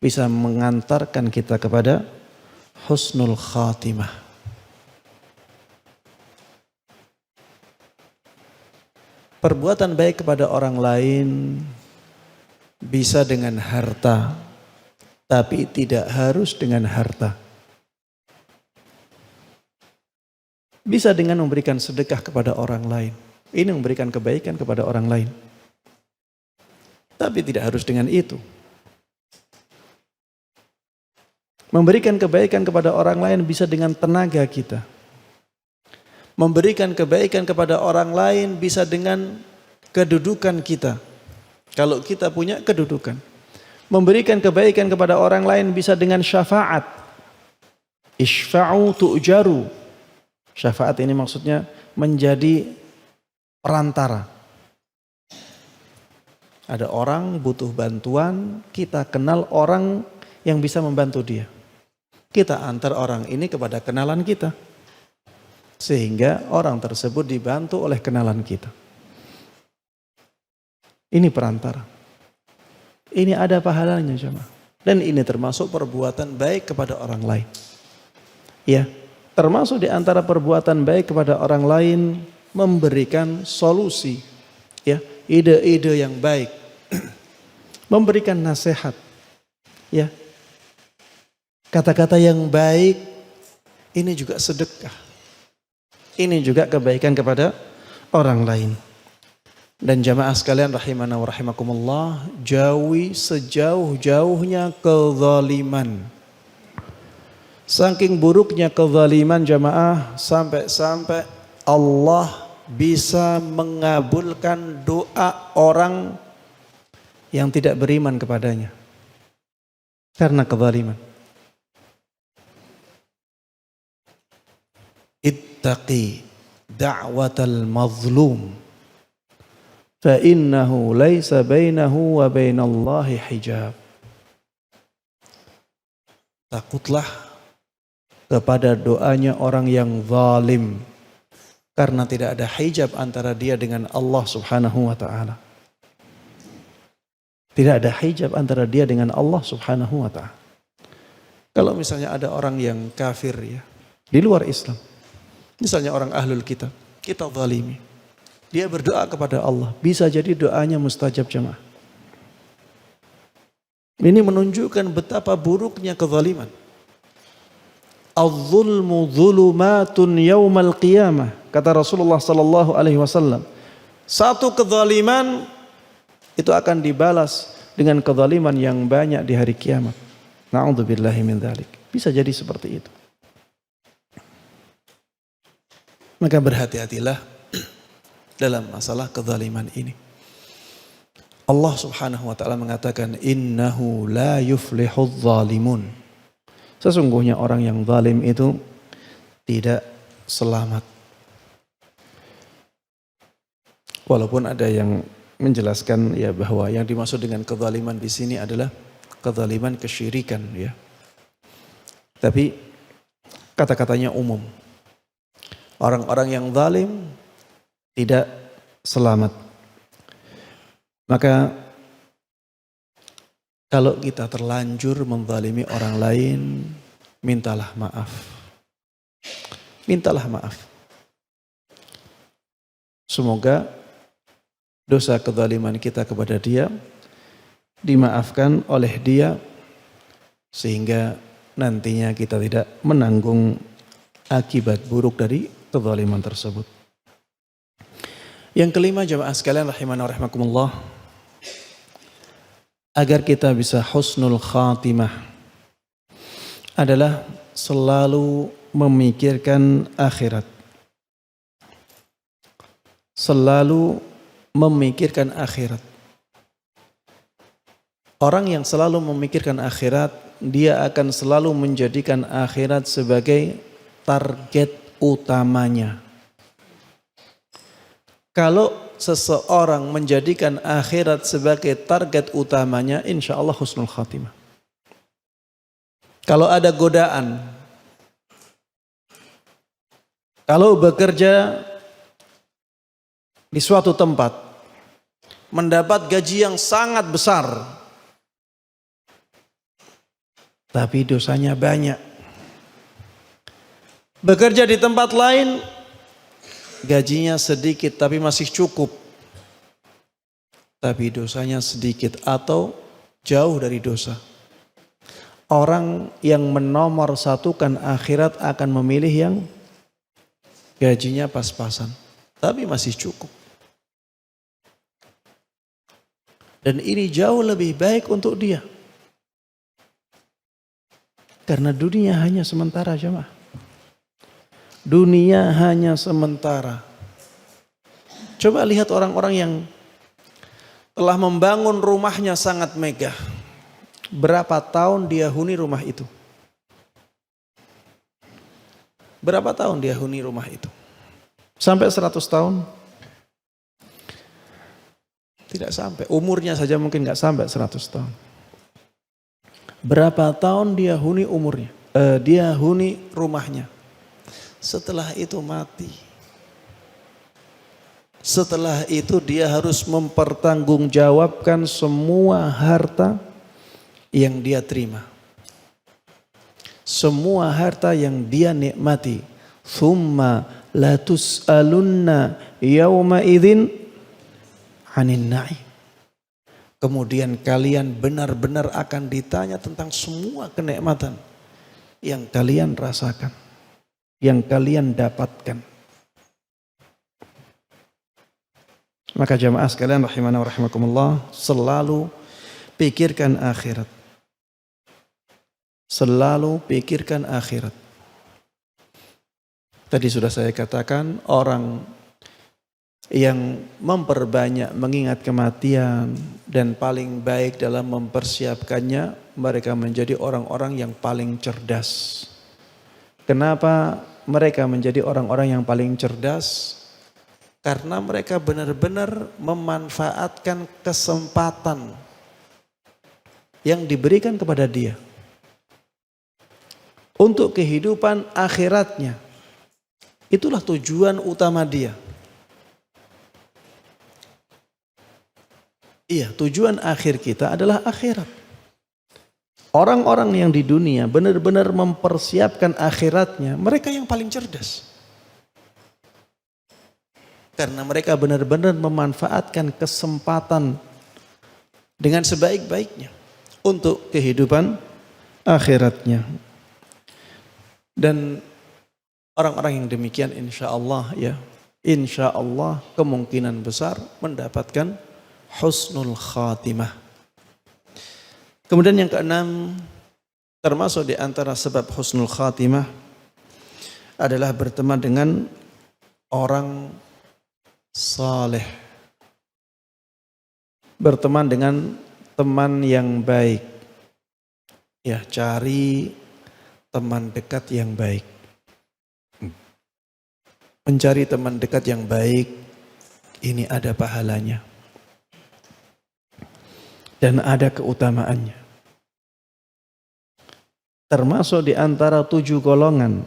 A: bisa mengantarkan kita kepada husnul khatimah. Perbuatan baik kepada orang lain bisa dengan harta, tapi tidak harus dengan harta. Bisa dengan memberikan sedekah kepada orang lain. Ini memberikan kebaikan kepada orang lain. Tapi tidak harus dengan itu. Memberikan kebaikan kepada orang lain bisa dengan tenaga kita. Memberikan kebaikan kepada orang lain bisa dengan kedudukan kita. Kalau kita punya kedudukan. Memberikan kebaikan kepada orang lain bisa dengan syafaat. Isfa'u tu'jaru. Syafaat ini maksudnya menjadi perantara. Ada orang butuh bantuan, kita kenal orang yang bisa membantu dia. Kita antar orang ini kepada kenalan kita. Sehingga orang tersebut dibantu oleh kenalan kita. Ini perantara. Ini ada pahalanya jemaah. Dan ini termasuk perbuatan baik kepada orang lain. Ya. Termasuk di antara perbuatan baik kepada orang lain memberikan solusi, ya, ide-ide yang baik, memberikan nasihat, ya, kata-kata yang baik. Ini juga sedekah, ini juga kebaikan kepada orang lain. Dan jamaah sekalian rahimana wa rahimakumullah, jauhi sejauh-jauhnya kezaliman. Saking buruknya kezaliman jamaah, sampai-sampai Allah bisa mengabulkan doa orang yang tidak beriman kepadanya karena kezaliman. Ittaqi da'watal mazlum fa innahu laisa bainahu wa bainallahi hijab. Takutlah kepada doanya orang yang zalim, karena tidak ada hijab antara dia dengan Allah Subhanahu wa taala. Tidak ada hijab antara dia dengan Allah Subhanahu wa taala. Kalau misalnya ada orang yang kafir, ya, di luar Islam, misalnya orang ahlul kitab, kita zalimi, dia berdoa kepada Allah, bisa jadi doanya mustajab jemaah. Ini menunjukkan betapa buruknya kezaliman. Az-zulmu zulumatun yaumal qiyamah, kata Rasulullah sallallahu alaihi wasallam. Satu kezaliman itu akan dibalas dengan kezaliman yang banyak di hari kiamat. Na'udzubillahi min dzalik. Bisa jadi seperti itu. Maka berhati-hatilah dalam masalah kezaliman ini. Allah Subhanahu wa taala mengatakan innahu la yuflihudz zalimun. Sesungguhnya orang yang zalim itu tidak selamat. Walaupun ada yang menjelaskan ya bahwa yang dimaksud dengan kezaliman di sini adalah kezaliman kesyirikan, ya. Tapi kata-katanya umum. Orang-orang yang zalim tidak selamat. Maka kalau kita terlanjur menzalimi orang lain, mintalah maaf. Mintalah maaf. Semoga dosa kezaliman kita kepada dia dimaafkan oleh dia, sehingga nantinya kita tidak menanggung akibat buruk dari kezaliman tersebut. Yang kelima jamaah sekalian rahimana wa rahimakumullah, agar kita bisa husnul khatimah adalah selalu memikirkan akhirat. Selalu memikirkan akhirat. Orang yang selalu memikirkan akhirat, dia akan selalu menjadikan akhirat sebagai target utamanya. Kalau seseorang menjadikan akhirat sebagai target utamanya, insya Allah husnul khatimah. Kalau ada godaan, kalau bekerja di suatu tempat, mendapat gaji yang sangat besar, tapi dosanya banyak. Bekerja di tempat lain, gajinya sedikit tapi masih cukup, tapi dosanya sedikit atau jauh dari dosa. Orang yang menomorsatukan akhirat akan memilih yang gajinya pas-pasan, tapi masih cukup. Dan ini jauh lebih baik untuk dia. Karena dunia hanya sementara, jemaah. Dunia hanya sementara. Coba lihat orang-orang yang telah membangun rumahnya sangat megah. Berapa tahun dia huni rumah itu? Berapa tahun dia huni rumah itu? Sampai 100 tahun? Tidak sampai. Umurnya saja mungkin gak sampai 100 tahun. Berapa tahun dia huni umurnya? Dia huni rumahnya. Setelah itu mati. Setelah itu dia harus mempertanggungjawabkan semua harta yang dia terima. Semua harta yang dia nikmati. Thumma la tus'alunna yawma idzin 'anin na'im. Kemudian kalian benar-benar akan ditanya tentang semua kenikmatan yang kalian rasakan, yang kalian dapatkan. Maka jamaah sekalian rahimana wa rahimakumullah, selalu pikirkan akhirat. Selalu pikirkan akhirat. Tadi sudah saya katakan, orang yang memperbanyak mengingat kematian dan paling baik dalam mempersiapkannya, mereka menjadi orang-orang yang paling cerdas. Kenapa mereka menjadi orang-orang yang paling cerdas? Karena mereka benar-benar memanfaatkan kesempatan yang diberikan kepada dia untuk kehidupan akhiratnya. Itulah tujuan utama dia. Iya, tujuan akhir kita adalah akhirat. Orang-orang yang di dunia benar-benar mempersiapkan akhiratnya, mereka yang paling cerdas. Karena mereka benar-benar memanfaatkan kesempatan dengan sebaik-baiknya untuk kehidupan akhiratnya. Dan orang-orang yang demikian insya Allah kemungkinan besar mendapatkan husnul khatimah. Kemudian yang keenam, termasuk di antara sebab husnul khatimah adalah berteman dengan orang saleh. Berteman dengan teman yang baik. Ya, cari teman dekat yang baik. Mencari teman dekat yang baik, ini ada pahalanya. Dan ada keutamaannya. Termasuk di antara 7 golongan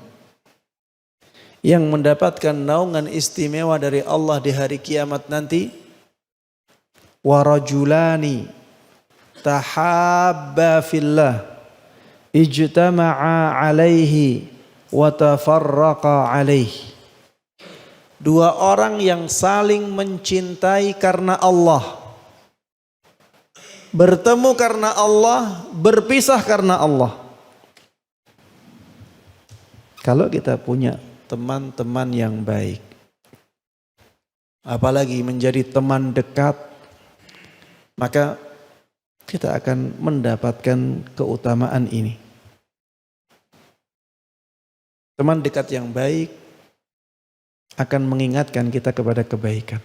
A: yang mendapatkan naungan istimewa dari Allah di hari kiamat nanti. Warajulani tahabba fillah ijtama'a alaihi wa tafarraqa alaihi. 2 orang yang saling mencintai karena Allah. Bertemu karena Allah, berpisah karena Allah. Kalau kita punya teman-teman yang baik, apalagi menjadi teman dekat, maka kita akan mendapatkan keutamaan ini. Teman dekat yang baik akan mengingatkan kita kepada kebaikan.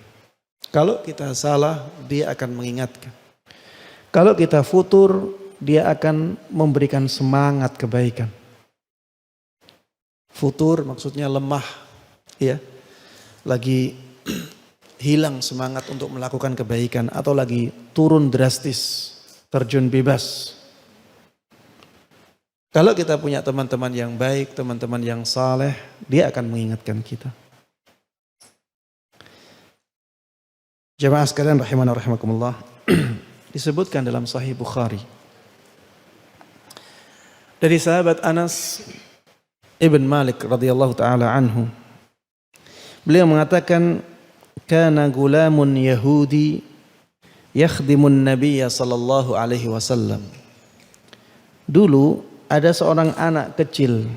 A: Kalau kita salah, dia akan mengingatkan. Kalau kita futur, dia akan memberikan semangat kebaikan. Futur maksudnya lemah, ya, lagi hilang semangat untuk melakukan kebaikan atau lagi turun drastis, terjun bebas. Kalau kita punya teman-teman yang baik, teman-teman yang saleh, dia akan mengingatkan kita. Jamaah sekalian rahimana rahimakumullah. Disebutkan dalam Sahih Bukhari dari sahabat Anas ibn Malik radhiyallahu taala anhu. Beliau mengatakan, kana gulamun Yahudi yakhdimun Nabiyya sallallahu alaihi wasallam. Dulu ada seorang anak kecil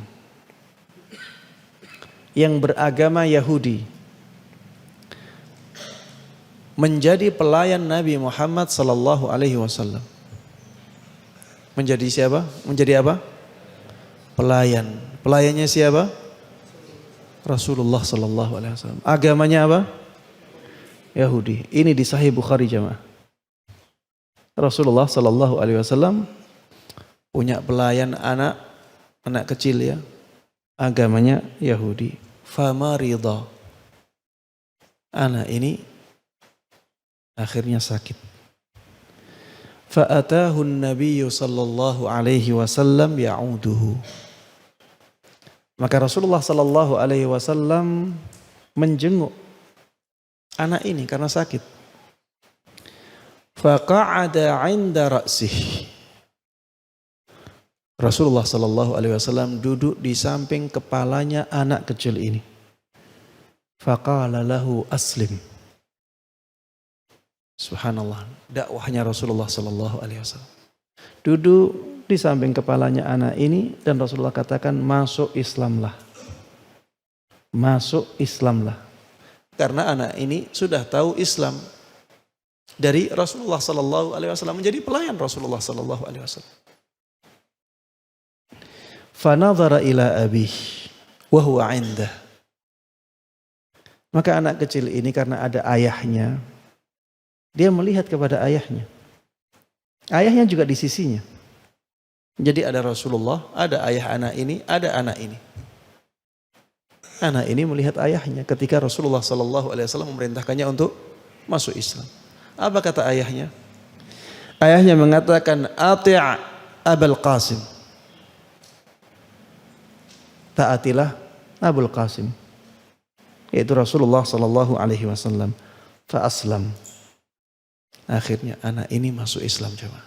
A: yang beragama Yahudi menjadi pelayan Nabi Muhammad sallallahu alaihi wasallam. Menjadi siapa? Menjadi apa? Pelayan. Pelayannya siapa? Rasulullah sallallahu alaihi wasallam. Agamanya apa? Yahudi. Ini di Sahih Bukhari jamaah. Rasulullah sallallahu alaihi wasallam punya pelayan anak kecil ya. Agamanya Yahudi. Famarida. Anak ini akhirnya sakit. Fa'atahu an-nabiy sallallahu alaihi wasallam ya'uduhu. Maka Rasulullah sallallahu alaihi wasallam menjenguk anak ini karena sakit. Faqa'ada 'inda ra'sih. Rasulullah sallallahu alaihi wasallam duduk di samping kepalanya anak kecil ini. Faqala lahu aslim. Subhanallah, dakwahnya Rasulullah sallallahu alaihi wasallam. Duduk di samping kepalanya anak ini dan Rasulullah katakan, masuk Islamlah. Masuk Islamlah. Karena anak ini sudah tahu Islam dari Rasulullah sallallahu alaihi wasallam, menjadi pelayan Rasulullah sallallahu alaihi wasallam. Fanadhara ila abih wa huwa 'indah. Maka anak kecil ini karena ada ayahnya, dia melihat kepada ayahnya. Ayahnya juga di sisinya. Jadi ada Rasulullah, ada ayah anak ini, ada anak ini. Anak ini melihat ayahnya ketika Rasulullah sallallahu alaihi wasallam memerintahkannya untuk masuk Islam. Apa kata ayahnya? Ayahnya mengatakan, "Ati' Abul Qasim." Taatilah Abul Qasim, yaitu Rasulullah sallallahu alaihi wasallam. Fa aslam. Akhirnya anak ini masuk Islam jemaah.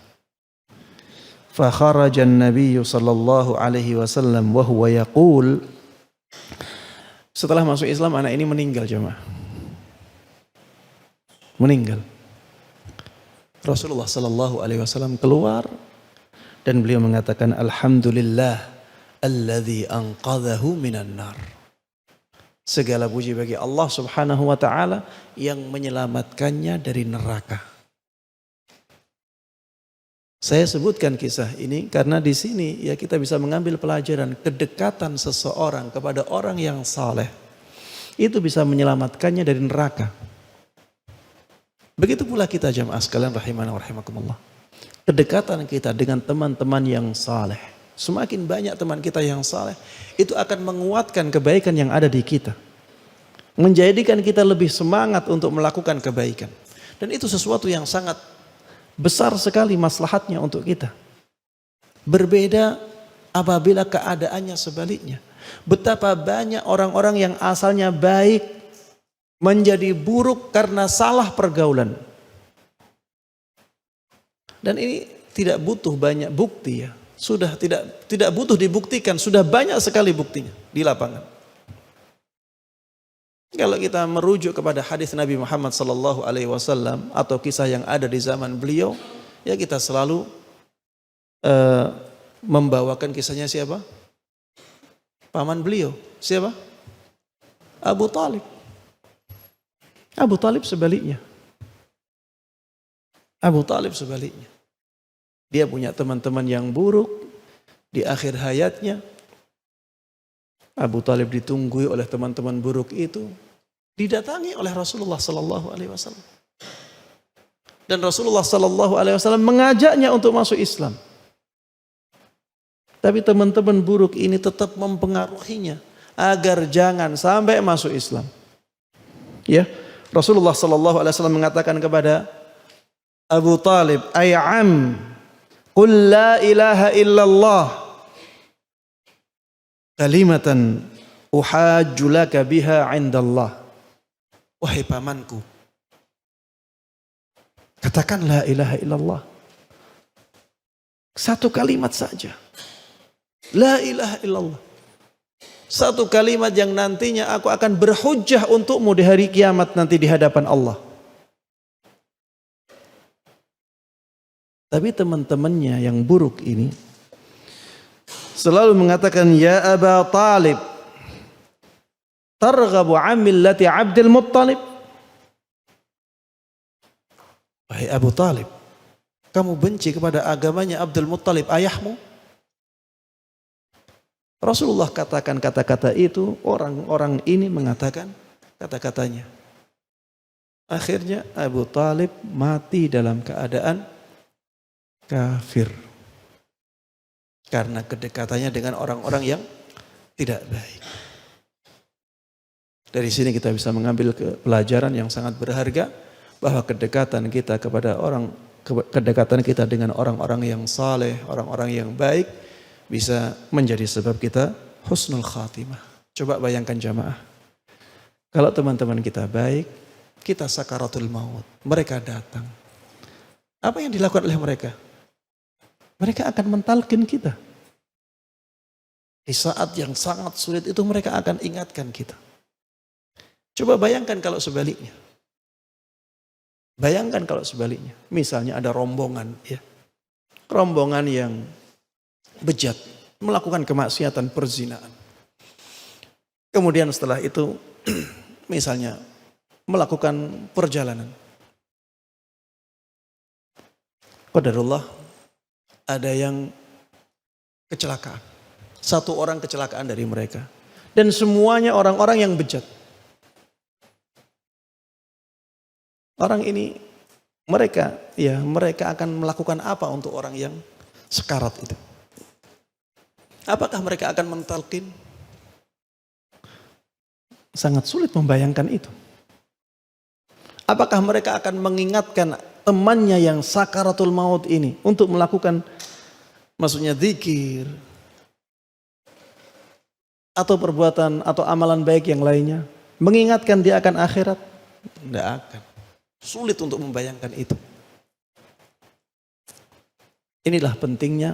A: Fa kharaja an-nabiy sallallahu alaihi wasallam wa huwa yaqul. Setelah masuk Islam anak ini meninggal jemaah. Meninggal. Rasulullah sallallahu alaihi wasallam keluar dan beliau mengatakan, alhamdulillah alladzi anqadhahu minan nar. Segala puji bagi Allah Subhanahu wa taala yang menyelamatkannya dari neraka. Saya sebutkan kisah ini karena di sini ya kita bisa mengambil pelajaran kedekatan seseorang kepada orang yang saleh. Itu bisa menyelamatkannya dari neraka. Begitu pula kita jamaah sekalian rahimana wa rahimakumullah. Kedekatan kita dengan teman-teman yang saleh. Semakin banyak teman kita yang saleh, itu akan menguatkan kebaikan yang ada di kita. Menjadikan kita lebih semangat untuk melakukan kebaikan. Dan itu sesuatu yang sangat besar sekali maslahatnya untuk kita. Berbeda apabila keadaannya sebaliknya. Betapa banyak orang-orang yang asalnya baik menjadi buruk karena salah pergaulan. Dan ini tidak butuh banyak bukti ya. Sudah tidak butuh dibuktikan, sudah banyak sekali buktinya di lapangan. Kalau kita merujuk kepada hadis Nabi Muhammad sallallahu alaihi wasallam atau kisah yang ada di zaman beliau, ya kita selalu membawakan kisahnya siapa? Paman beliau. Siapa? Abu Talib. Abu Talib sebaliknya. Abu Talib sebaliknya. Dia punya teman-teman yang buruk di akhir hayatnya. Abu Talib ditunggui oleh teman-teman buruk itu, didatangi oleh Rasulullah sallallahu alaihi wasallam. Dan Rasulullah sallallahu alaihi wasallam mengajaknya untuk masuk Islam. Tapi teman-teman buruk ini tetap mempengaruhinya agar jangan sampai masuk Islam. Ya, Rasulullah sallallahu alaihi wasallam mengatakan kepada Abu Talib, "Ay'am, qul la ilaha illallah kalimatan uhajju laka biha 'indallah." Wahai pamanku, Katakan la ilaha illallah. Satu kalimat saja. La ilaha illallah. Satu kalimat yang nantinya aku akan berhujjah untukmu di hari kiamat nanti di hadapan Allah. Tapi teman-temannya yang buruk ini selalu mengatakan, ya Aba Talib, targhabu an millati Abdul Muttalib. Wahai Abu Talib, kamu benci kepada agamanya Abdul Muttalib, ayahmu? Rasulullah katakan kata-kata itu, orang-orang ini mengatakan kata-katanya. Akhirnya Abu Talib mati dalam keadaan kafir. Karena kedekatannya dengan orang-orang yang tidak baik. Dari sini kita bisa mengambil pelajaran yang sangat berharga, bahwa kedekatan kita dengan orang-orang yang saleh, orang-orang yang baik, bisa menjadi sebab kita husnul khatimah. Coba bayangkan jamaah, kalau teman-teman kita baik, kita sakaratul maut, mereka datang. Apa yang dilakukan oleh mereka? Mereka akan mentalkin kita. Di saat yang sangat sulit itu mereka akan ingatkan kita. Coba bayangkan kalau sebaliknya. Bayangkan kalau sebaliknya. Misalnya ada rombongan, ya, rombongan yang bejat, melakukan kemaksiatan perzinaan. Kemudian setelah itu misalnya melakukan perjalanan. Qadarullah, ada yang kecelakaan. Satu orang kecelakaan dari mereka. Dan semuanya orang-orang yang bejat. Orang ini, mereka akan melakukan apa untuk orang yang sekarat itu? Apakah mereka akan mentalkin? Sangat sulit membayangkan itu. Apakah mereka akan mengingatkan temannya yang sakaratul maut ini untuk melakukan, maksudnya zikir atau perbuatan atau amalan baik yang lainnya, mengingatkan dia akan akhirat? Tidak akan. Sulit untuk membayangkan itu. Inilah pentingnya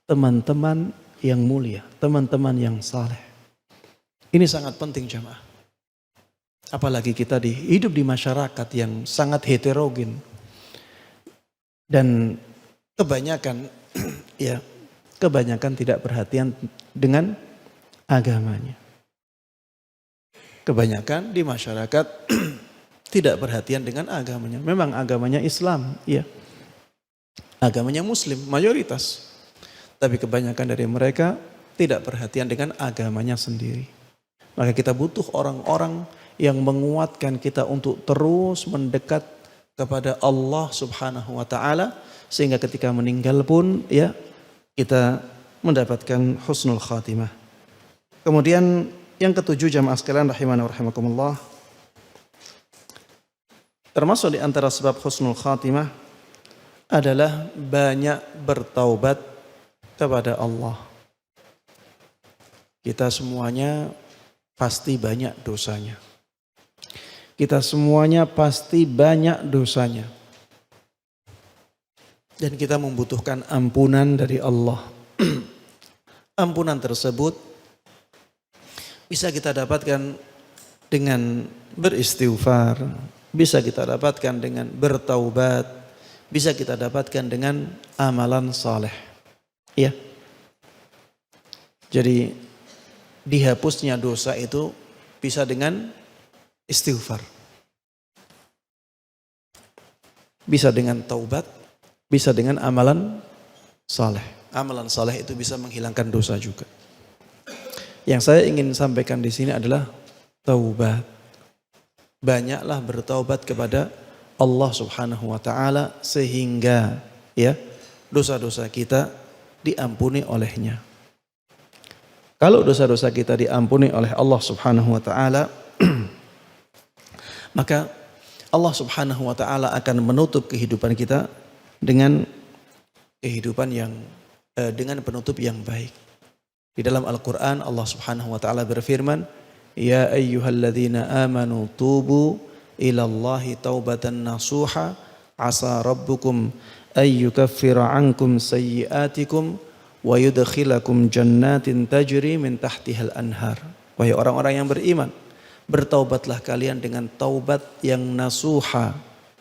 A: teman-teman yang mulia, teman-teman yang saleh. Ini sangat penting jamaah. Apalagi kita hidup di masyarakat yang sangat heterogen. Dan kebanyakan tidak perhatian dengan agamanya. Kebanyakan di masyarakat tidak perhatian dengan agamanya. Memang agamanya Islam, ya. Agamanya Muslim, mayoritas. Tapi kebanyakan dari mereka tidak perhatian dengan agamanya sendiri. Maka kita butuh orang-orang yang menguatkan kita untuk terus mendekat kepada Allah Subhanahu wa taala, sehingga ketika meninggal pun ya kita mendapatkan husnul khatimah. Kemudian yang ketujuh jamaah sekalian rahimana wa rahimakumullah, termasuk di antara sebab husnul khatimah adalah banyak bertaubat kepada Allah. Kita semuanya pasti banyak dosanya. Kita semuanya pasti banyak dosanya. Dan kita membutuhkan ampunan dari Allah. Ampunan tersebut bisa kita dapatkan dengan beristighfar, bisa kita dapatkan dengan bertaubat, bisa kita dapatkan dengan amalan saleh. Ya. Jadi dihapusnya dosa itu bisa dengan istighfar. Bisa dengan taubat, bisa dengan amalan saleh. Amalan saleh itu bisa menghilangkan dosa juga. Yang saya ingin sampaikan di sini adalah taubat. Banyaklah bertaubat kepada Allah Subhanahu wa taala sehingga ya dosa-dosa kita diampuni olehnya. Kalau dosa-dosa kita diampuni oleh Allah Subhanahu wa taala, maka Allah Subhanahu wa taala akan menutup kehidupan kita dengan kehidupan yang dengan penutup yang baik. Di dalam Al-Qur'an Allah Subhanahu wa taala berfirman, "Ya ayyuhalladzina amanu tubu ilallahi taubatan nasuha asa rabbukum ayyukaffira ankum sayyiatikum wa yudkhilakum jannatin tajri min tahtihal anhar. Wahai orang-orang yang beriman, bertaubatlah kalian dengan taubat yang nasuha,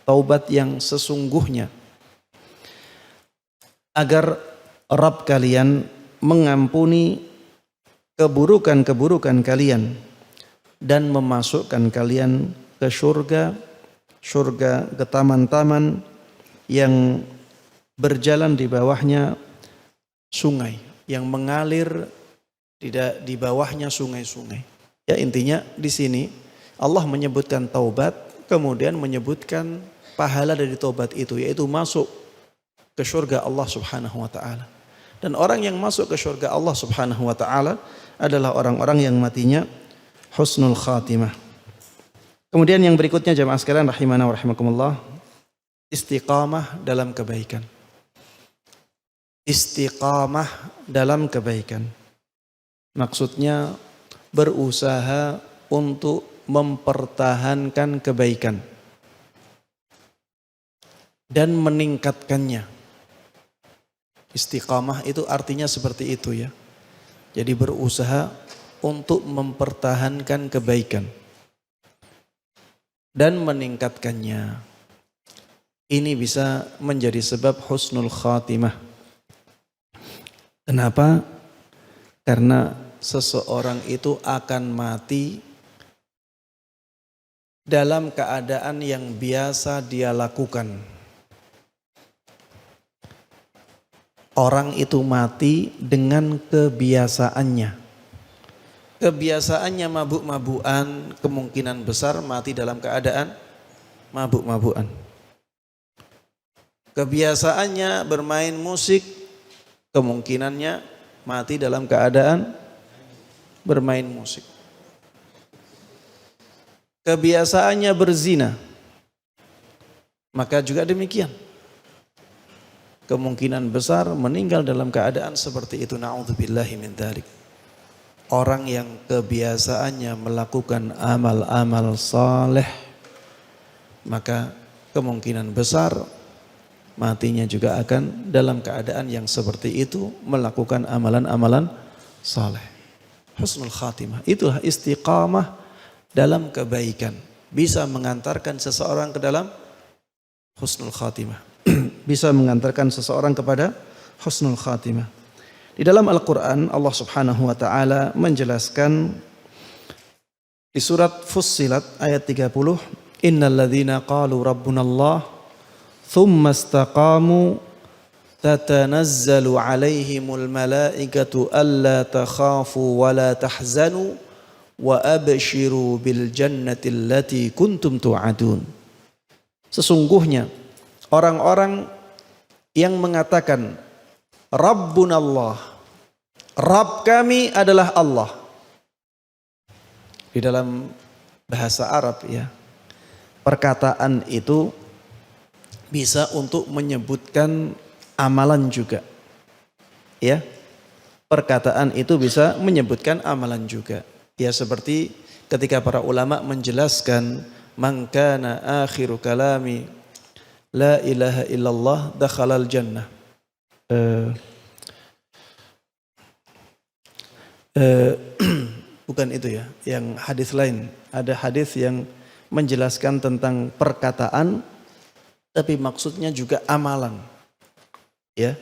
A: taubat yang sesungguhnya, agar Rabb kalian mengampuni keburukan-keburukan kalian dan memasukkan kalian ke surga, surga ke taman-taman yang berjalan di bawahnya sungai, yang mengalir tidak di bawahnya sungai-sungai. Ya, intinya di sini Allah menyebutkan taubat, kemudian menyebutkan pahala dari taubat itu, yaitu masuk ke surga Allah Subhanahu wa taala. Dan orang yang masuk ke surga Allah Subhanahu wa taala adalah orang-orang yang matinya husnul khatimah. Kemudian yang berikutnya jamaah sekalian rahimana wa rahimakumullah, istiqamah dalam kebaikan. Istiqamah dalam kebaikan. Maksudnya berusaha untuk mempertahankan kebaikan dan meningkatkannya. Istiqamah itu artinya seperti itu ya. Jadi berusaha untuk mempertahankan kebaikan dan meningkatkannya. Ini bisa menjadi sebab husnul khatimah. Kenapa? Karena seseorang itu akan mati dalam keadaan yang biasa dia lakukan. Orang itu mati dengan kebiasaannya. Kebiasaannya mabuk-mabukan, kemungkinan besar mati dalam keadaan mabuk-mabukan. Kebiasaannya bermain musik, kemungkinannya mati dalam keadaan bermain musik. Kebiasaannya berzina, maka juga demikian. Kemungkinan besar meninggal dalam keadaan seperti itu. Na'udzubillahi min dzalik. Orang yang kebiasaannya melakukan amal-amal saleh, maka kemungkinan besar matinya juga akan dalam keadaan yang seperti itu, melakukan amalan-amalan saleh. Husnul khatimah, itulah istiqamah dalam kebaikan. Bisa mengantarkan seseorang ke dalam husnul khatimah. Bisa mengantarkan seseorang kepada husnul khatimah. Di dalam Al-Quran Allah Subhanahu wa ta'ala menjelaskan di surat Fussilat ayat 30, innal ladzina qalu rabbunallah thumma istaqamu tatanazzalu alaihimul malaikatu alla takhafu wa la tahzanu wa abshiru bil jannati allati kuntum tu'adun. Sesungguhnya orang-orang yang mengatakan Rabbunallah, Rabb kami adalah Allah. Di dalam bahasa Arab ya, perkataan itu bisa untuk menyebutkan amalan juga. Ya. Perkataan itu bisa menyebutkan amalan juga. Ya, seperti ketika para ulama menjelaskan man kana akhiru kalami la ilaha illallah dakhalal jannah. Bukan itu ya, yang hadis lain. Ada hadis yang menjelaskan tentang perkataan, tapi maksudnya juga amalan. Ya,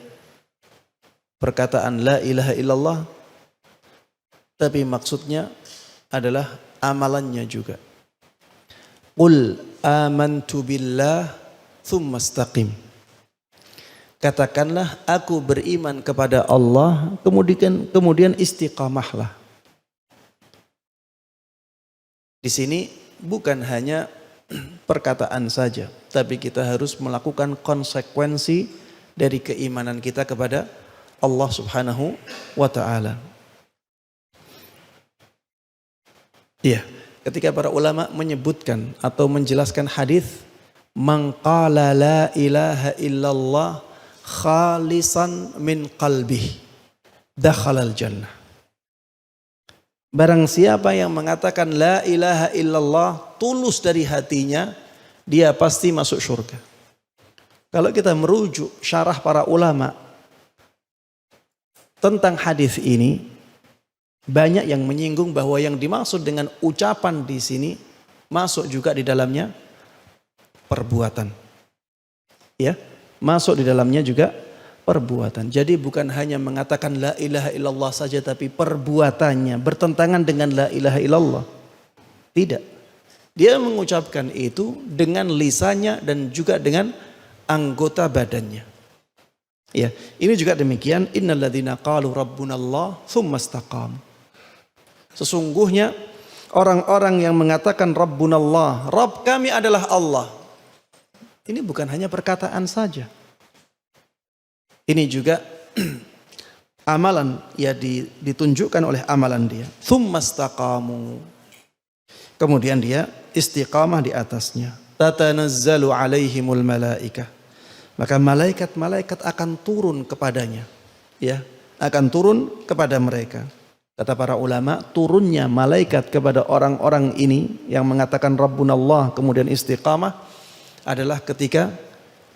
A: perkataan la ilaha illallah, tapi maksudnya adalah amalannya juga. Qul amantu billah tsumma istaqim. Katakanlah aku beriman kepada Allah, kemudian istiqamahlah. Di sini bukan hanya perkataan saja, tapi kita harus melakukan konsekuensi dari keimanan kita kepada Allah Subhanahu wa ta'ala. Iya, ketika para ulama menyebutkan atau menjelaskan hadis man qala la ilaha illallah khalisan min qalbih dakhalal jannah. Barang siapa yang mengatakan la ilaha illallah tulus dari hatinya, dia pasti masuk surga. Kalau kita merujuk syarah para ulama tentang hadis ini, banyak yang menyinggung bahwa yang dimaksud dengan ucapan di sini masuk juga di dalamnya perbuatan. Ya, masuk di dalamnya juga perbuatan. Jadi bukan hanya mengatakan la ilaha illallah saja, tapi perbuatannya bertentangan dengan la ilaha illallah. Tidak. Dia mengucapkan itu dengan lisannya dan juga dengan anggota badannya. Ya, ini juga demikian. Innalladzina qalu rabbunallah tsumma istaqamu. Sesungguhnya orang-orang yang mengatakan rabbunallah, Rabb kami adalah Allah. Ini bukan hanya perkataan saja. Ini juga amalan, ya, ditunjukkan oleh amalan dia. Tsumma istaqamu. Kemudian dia istiqamah di atasnya. Tatanazzalu alaihimul malaikah. Maka malaikat-malaikat akan turun kepadanya. Ya, akan turun kepada mereka. Kata para ulama, turunnya malaikat kepada orang-orang ini yang mengatakan Rabbunallah kemudian istiqamah adalah ketika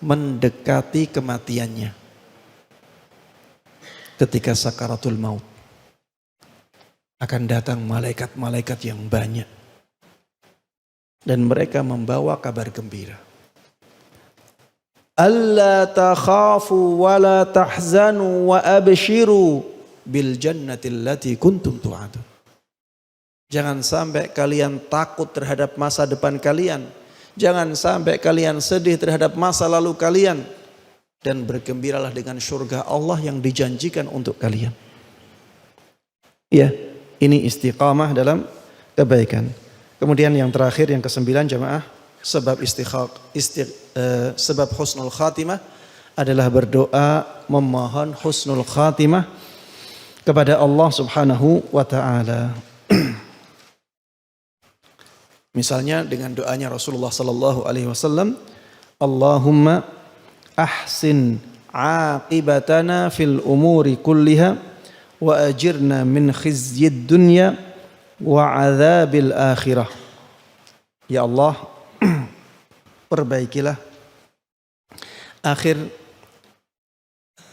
A: mendekati kematiannya. Ketika sakaratul maut. Akan datang malaikat-malaikat yang banyak. Dan mereka membawa kabar gembira. Alla takhafu wa la tahzanu wa abshiru bil jannati allati kuntum tu'adun. Jangan sampai kalian takut terhadap masa depan kalian. Jangan sampai kalian sedih terhadap masa lalu kalian. Dan bergembiralah dengan surga Allah yang dijanjikan untuk kalian. Ya, ini istiqamah dalam kebaikan. Kemudian yang terakhir, yang ke-9 jamaah, sebab husnul khatimah adalah berdoa memohon husnul khatimah kepada Allah Subhanahu wa taala. Misalnya dengan doanya Rasulullah sallallahu alaihi wasallam, Allahumma ahsin aqibatana fil umuri kulliha wa ajirna min khizyid dunya wa adzabil akhirah. Ya Allah, perbaikilah akhir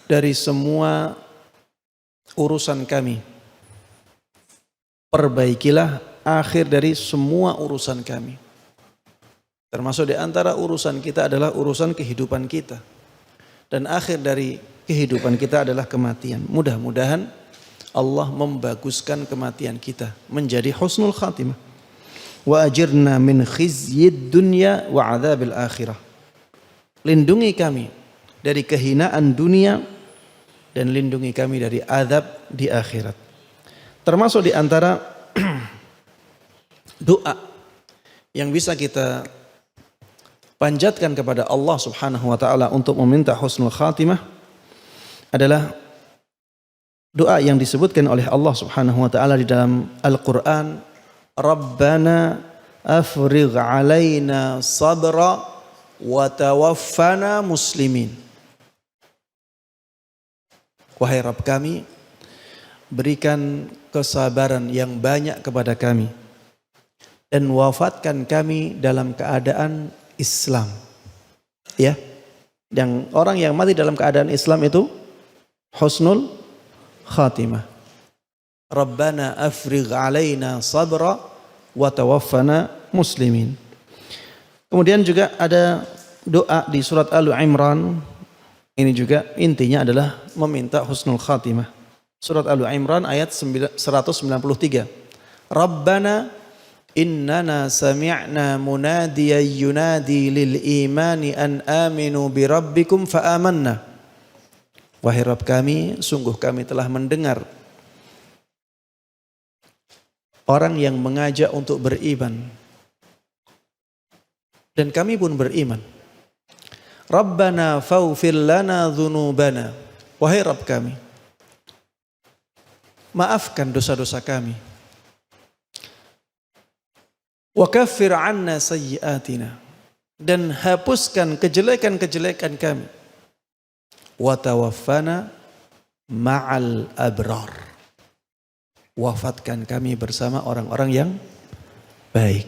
A: dari semua urusan kami. Perbaikilah akhir dari semua urusan kami. Termasuk di antara urusan kita adalah urusan kehidupan kita. Dan akhir dari kehidupan kita adalah kematian. Mudah-mudahan Allah membaguskan kematian kita menjadi husnul khatimah. Wa ajirna min khizyid dunya wa adzabil akhirah. Lindungi kami dari kehinaan dunia dan lindungi kami dari azab di akhirat. Termasuk di antara doa yang bisa kita panjatkan kepada Allah Subhanahu wa taala untuk meminta husnul khatimah adalah doa yang disebutkan oleh Allah Subhanahu wa taala di dalam Al-Qur'an, Rabbana afrigh alaina sabra wa tawaffana muslimin. Wahai Rabb kami, berikan kesabaran yang banyak kepada kami dan wafatkan kami dalam keadaan Islam. Ya, yang orang yang mati dalam keadaan Islam itu husnul khatimah. Rabbana afrigh alaina sabra wa tawaffana muslimin. Kemudian juga ada doa di surat Al-Imran. Ini juga intinya adalah meminta husnul khatimah. Surat Al-Imran ayat 193. Rabbana innana sami'na munadiyan yunadi lil imani an aminu bi rabbikum fa amanna. Wahai Rabb kami, sungguh kami telah mendengar orang yang mengajak untuk beriman. Dan kami pun beriman. Rabbana faghfir lana dzunubana. Wahai Rabb kami, maafkan dosa-dosa kami. Wa kaffir 'anna sayyi'atina. Dan hapuskan kejelekan-kejelekan kami. Wa tawaffana ma'al abrar. Wafatkan kami bersama orang-orang yang baik.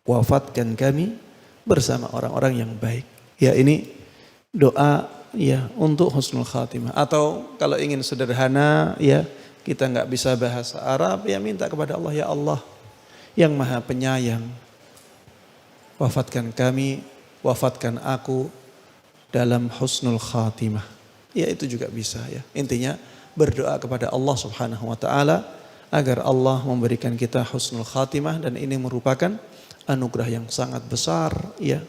A: Wafatkan kami bersama orang-orang yang baik. Ya, ini doa ya untuk husnul khatimah. Atau kalau ingin sederhana ya kita nggak bisa bahasa Arab ya minta kepada Allah, ya Allah yang maha penyayang, wafatkan kami, wafatkan aku dalam husnul khatimah. Ya itu juga bisa ya. Intinya berdoa kepada Allah Subhanahu wa taala agar Allah memberikan kita husnul khatimah, dan ini merupakan anugerah yang sangat besar ya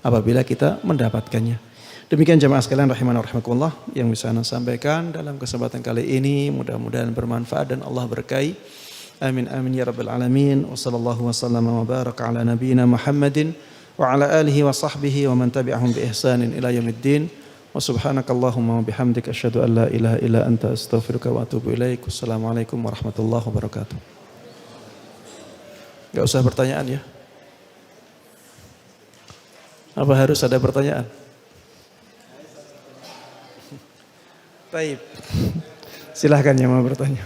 A: apabila kita mendapatkannya. Demikian jamaah sekalian rahimana rahimakumullah yang bisa Anda sampaikan dalam kesempatan kali ini, mudah-mudahan bermanfaat dan Allah berkahi. Amin amin ya rabbal alamin. Wa sallallahu wasallam wa baraka ala nabiyyina Muhammadin wa ala alihi wa sahbihi wa man tabi'ahum bi ihsanin ila yaumiddin. Wa subhanakallahumma wa bihamdika asyhadu an la ilaha illa anta astaghfiruka wa atubu ilaik. Wassalamualaikum warahmatullahi wabarakatuh. Enggak usah pertanyaan ya. Apa harus ada pertanyaan? Baik. Silahkan yang mau bertanya.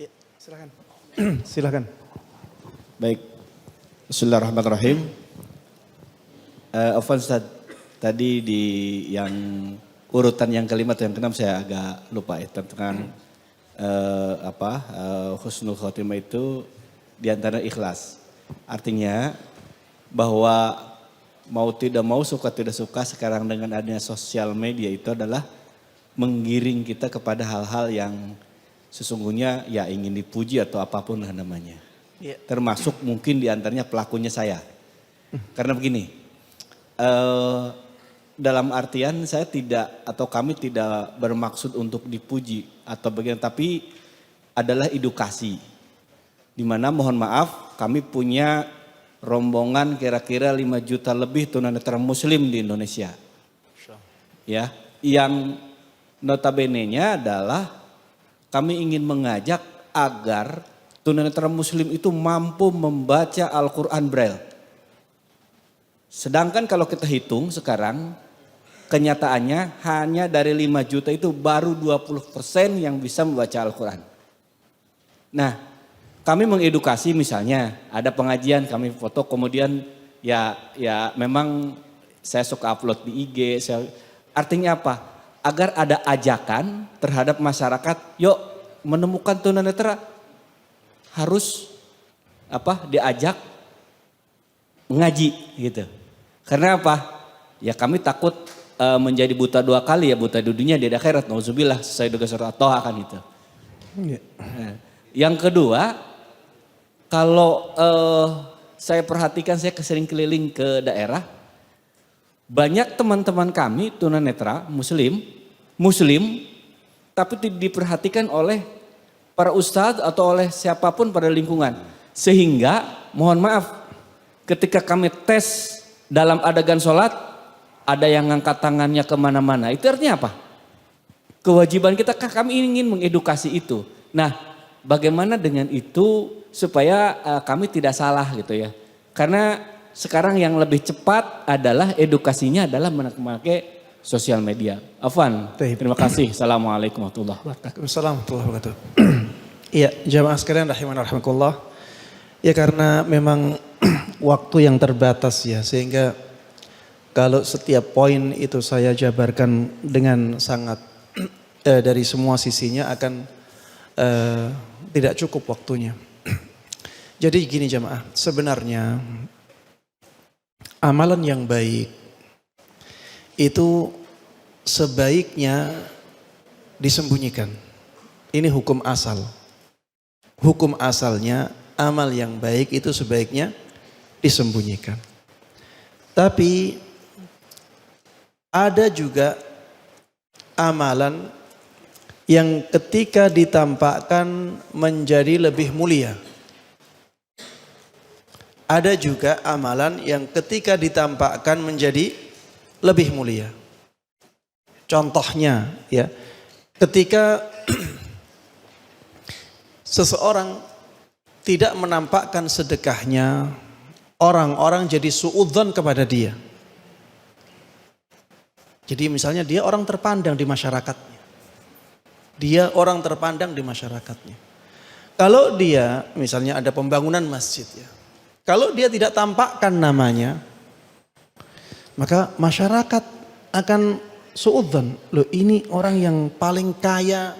A: Ya, silakan. Silakan.
B: Baik, Bismillahirrahmanirrahim. Afwan Ustaz, tadi di yang urutan yang kelima atau yang keenam saya agak lupa ya tentang husnul khotimah itu diantara ikhlas. Artinya bahwa mau tidak mau, suka tidak suka, sekarang dengan adanya sosial media itu adalah menggiring kita kepada hal-hal yang sesungguhnya ya ingin dipuji atau apapun lah namanya. Ya. Termasuk mungkin diantaranya pelakunya saya. Karena begini, dalam artian saya tidak atau kami tidak bermaksud untuk dipuji atau bagian, tapi adalah edukasi. Dimana mohon maaf kami punya rombongan kira-kira 5 juta lebih tunanetra muslim di Indonesia. Ya, yang notabene-nya adalah kami ingin mengajak agar tunanetra muslim itu mampu membaca Al-Quran Braille. Sedangkan kalau kita hitung sekarang, kenyataannya hanya dari 5 juta itu baru 20% yang bisa membaca Al-Quran. Nah, kami mengedukasi misalnya, ada pengajian kami foto, kemudian ya memang saya suka upload di IG. Artinya apa? Agar ada ajakan terhadap masyarakat, yuk menemukan tunanetra harus diajak mengaji gitu. Karena apa? Ya kami takut menjadi buta 2 kali ya, buta di dunia di akhirat. Nauzubillah, sesuai dengan surah At-Taha kan itu. Nah, yang kedua, kalau saya perhatikan, saya sering keliling ke daerah, banyak teman-teman kami tunanetra muslim, tapi tidak diperhatikan oleh para ustadz atau oleh siapapun pada lingkungan. Sehingga mohon maaf, ketika kami tes dalam adegan sholat, ada yang ngangkat tangannya kemana-mana. Itu artinya apa? Kewajiban kita, kami ingin mengedukasi itu. Nah, bagaimana dengan itu supaya kami tidak salah gitu ya. Karena sekarang yang lebih cepat adalah edukasinya adalah memakai sosial media. Afwan, terima kasih. Assalamualaikum warahmatullahi wabarakatuh.
A: Assalamualaikum warahmatullahi wabarakatuh. Iya, jamaah sekalian rahimana rahimakumullah. Ya karena memang waktu yang terbatas ya, sehingga kalau setiap poin itu saya jabarkan dengan sangat dari semua sisinya akan tidak cukup waktunya. Jadi gini jamaah, sebenarnya amalan yang baik itu sebaiknya disembunyikan. Ini hukum asal. Hukum asalnya amal yang baik itu sebaiknya disembunyikan. Tapi ada juga amalan yang ketika ditampakkan menjadi lebih mulia. Ada juga amalan yang ketika ditampakkan menjadi lebih mulia. Contohnya ya, ketika seseorang tidak menampakkan sedekahnya, orang-orang jadi suudzon kepada dia. Jadi misalnya dia orang terpandang di masyarakatnya. Dia orang terpandang di masyarakatnya. Kalau dia misalnya ada pembangunan masjid ya. Kalau dia tidak tampakkan namanya, maka masyarakat akan suudzon. Loh, ini orang yang paling kaya,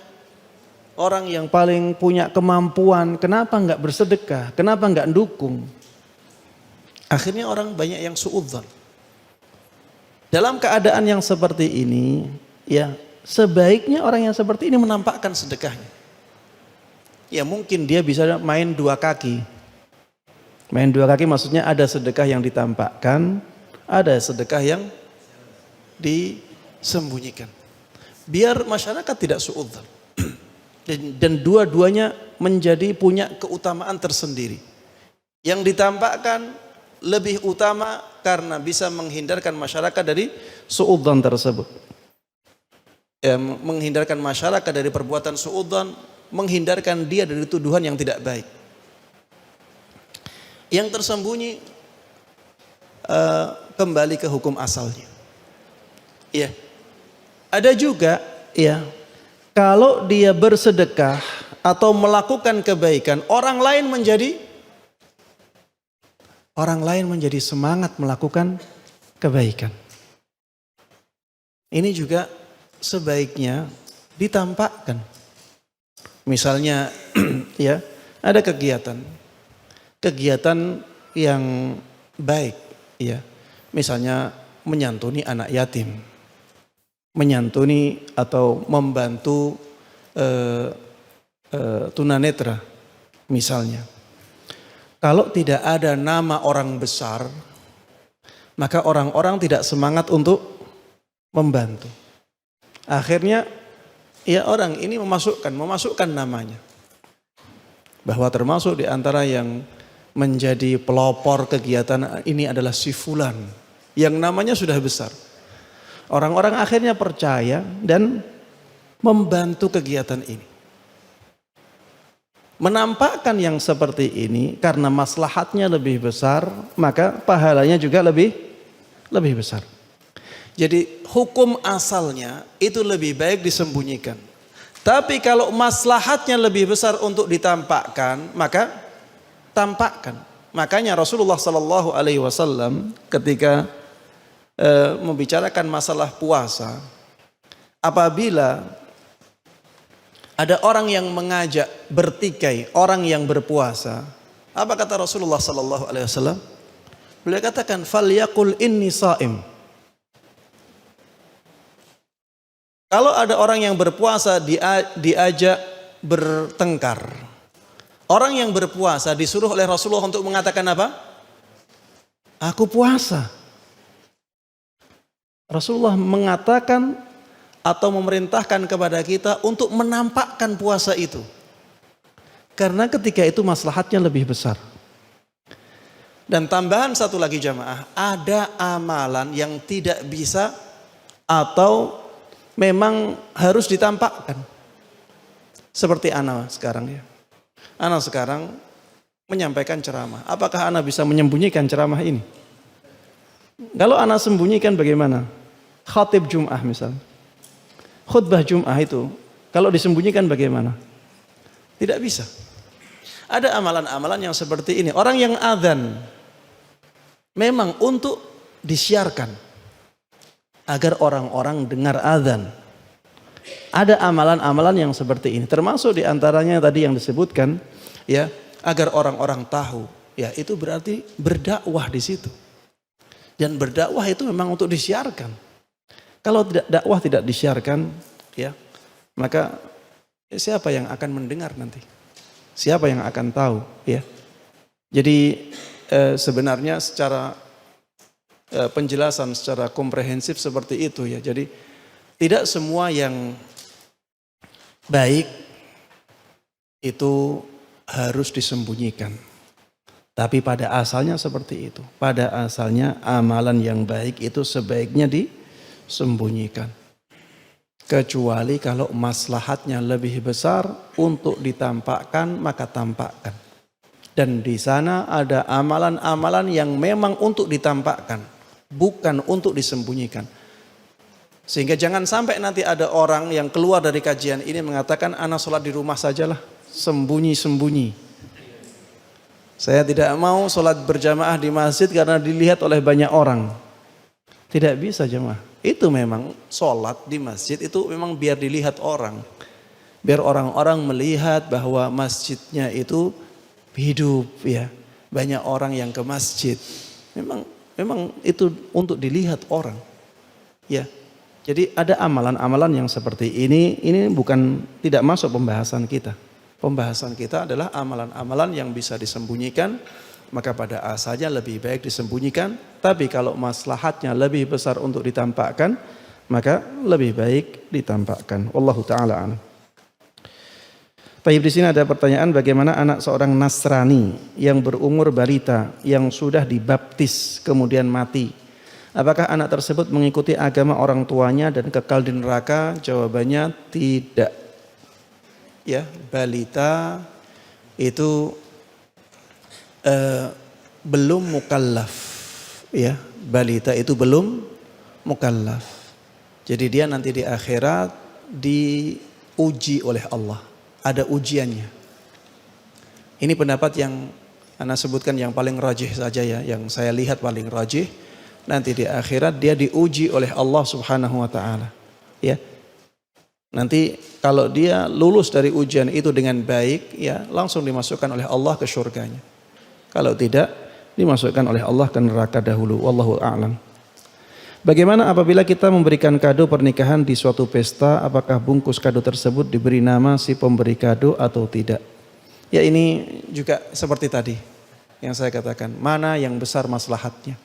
A: orang yang paling punya kemampuan, kenapa enggak bersedekah? Kenapa enggak dukung? Akhirnya orang banyak yang suudzon. Dalam keadaan yang seperti ini, ya sebaiknya orang yang seperti ini menampakkan sedekahnya. Ya mungkin dia bisa main dua kaki. Main dua kaki maksudnya ada sedekah yang ditampakkan, ada sedekah yang disembunyikan. Biar masyarakat tidak suudzon. Dan dua-duanya menjadi punya keutamaan tersendiri. Yang ditampakkan lebih utama karena bisa menghindarkan masyarakat dari suudzon tersebut. Ya, menghindarkan masyarakat dari perbuatan suudzon, menghindarkan dia dari tuduhan yang tidak baik. Yang tersembunyi kembali ke hukum asalnya. Ya. Ada juga ya, kalau dia bersedekah atau melakukan kebaikan, orang lain menjadi semangat melakukan kebaikan. Ini juga sebaiknya ditampakkan. Misalnya ya, ada kegiatan yang baik ya. Misalnya menyantuni anak yatim. Menyantuni atau membantu tunanetra misalnya. Kalau tidak ada nama orang besar, maka orang-orang tidak semangat untuk membantu. Akhirnya ya orang ini memasukkan namanya. Bahwa termasuk di antara yang menjadi pelopor kegiatan ini adalah si fulan yang namanya sudah besar. Orang-orang akhirnya percaya dan membantu kegiatan ini. Menampakkan yang seperti ini karena maslahatnya lebih besar, maka pahalanya juga lebih besar. Jadi hukum asalnya itu lebih baik disembunyikan. Tapi kalau maslahatnya lebih besar untuk ditampakkan, maka tampakkan. Makanya Rasulullah Sallallahu Alaihi Wasallam ketika membicarakan masalah puasa, apabila ada orang yang mengajak bertikai orang yang berpuasa, apa kata Rasulullah Sallallahu Alaihi Wasallam? Beliau katakan, "Falyaqul inni shaim." Kalau ada orang yang berpuasa diajak bertengkar, orang yang berpuasa disuruh oleh Rasulullah untuk mengatakan apa? Aku puasa. Rasulullah mengatakan atau memerintahkan kepada kita untuk menampakkan puasa itu. Karena ketika itu maslahatnya lebih besar. Dan tambahan satu lagi jamaah, ada amalan yang tidak bisa atau memang harus ditampakkan. Seperti ana sekarang ya. Ana sekarang menyampaikan ceramah. Apakah ana bisa menyembunyikan ceramah ini? Kalau ana sembunyikan bagaimana? Khatib Jum'ah misalnya. Khutbah Jum'ah itu kalau disembunyikan bagaimana? Tidak bisa. Ada amalan-amalan yang seperti ini. Orang yang adzan memang untuk disiarkan agar orang-orang dengar adzan. Ada amalan-amalan yang seperti ini. Termasuk diantaranya tadi yang disebutkan ya, agar orang-orang tahu. Ya, itu berarti berdakwah di situ. Dan berdakwah itu memang untuk disiarkan. Kalau dakwah tidak disiarkan, ya, maka siapa yang akan mendengar nanti? Siapa yang akan tahu? Ya, jadi sebenarnya secara penjelasan secara komprehensif seperti itu ya. Jadi tidak semua yang baik itu harus disembunyikan. Tapi pada asalnya seperti itu. Pada asalnya amalan yang baik itu sebaiknya disembunyikan. Kecuali kalau maslahatnya lebih besar untuk ditampakkan, maka tampakkan. Dan di sana ada amalan-amalan yang memang untuk ditampakkan, bukan untuk disembunyikan. Sehingga jangan sampai nanti ada orang yang keluar dari kajian ini mengatakan, ana sholat di rumah sajalah, sembunyi-sembunyi. Saya tidak mau sholat berjamaah di masjid karena dilihat oleh banyak orang. Tidak bisa jemaah. Itu memang sholat di masjid itu memang biar dilihat orang. Biar orang-orang melihat bahwa masjidnya itu hidup ya. Banyak orang yang ke masjid. Memang itu untuk dilihat orang. Ya. Jadi ada amalan-amalan yang seperti ini bukan tidak masuk pembahasan kita. Pembahasan kita adalah amalan-amalan yang bisa disembunyikan, maka pada asalnya lebih baik disembunyikan. Tapi kalau maslahatnya lebih besar untuk ditampakkan, maka lebih baik ditampakkan. Wallahu taala a'lam. Baik, di sini ada pertanyaan, bagaimana anak seorang Nasrani yang berumur balita yang sudah dibaptis kemudian mati? Apakah anak tersebut mengikuti agama orang tuanya dan kekal di neraka? Jawabannya tidak. Ya, balita itu belum mukallaf. Ya, balita itu belum mukallaf. Jadi dia nanti di akhirat diuji oleh Allah. Ada ujiannya. Ini pendapat yang ana sebutkan yang paling rajih saja ya, yang saya lihat paling rajih. Nanti di akhirat dia diuji oleh Allah Subhanahu wa taala. Ya. Nanti kalau dia lulus dari ujian itu dengan baik, ya langsung dimasukkan oleh Allah ke surganya. Kalau tidak, dimasukkan oleh Allah ke neraka dahulu. Wallahu a'lam. Bagaimana apabila kita memberikan kado pernikahan di suatu pesta, apakah bungkus kado tersebut diberi nama si pemberi kado atau tidak? Ya, ini juga seperti tadi yang saya katakan, mana yang besar maslahatnya.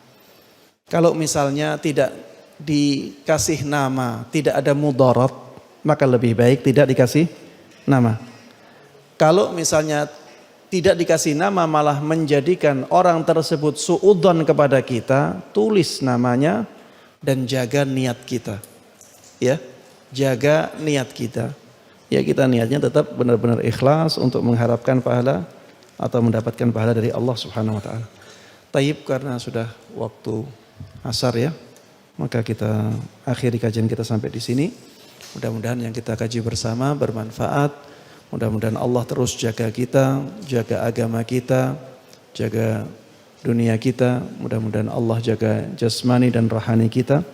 A: Kalau misalnya tidak dikasih nama, tidak ada mudarat, maka lebih baik tidak dikasih nama. Kalau misalnya tidak dikasih nama malah menjadikan orang tersebut suudzon kepada kita, tulis namanya dan jaga niat kita. Ya, jaga niat kita. Ya, kita niatnya tetap benar-benar ikhlas untuk mengharapkan pahala atau mendapatkan pahala dari Allah Subhanahu wa taala. Taib, karena sudah waktu asar ya, maka kita akhiri kajian kita sampai di sini. Mudah-mudahan yang kita kaji bersama bermanfaat. Mudah-mudahan Allah terus jaga kita, jaga agama kita, jaga dunia kita. Mudah-mudahan Allah jaga jasmani dan rohani kita.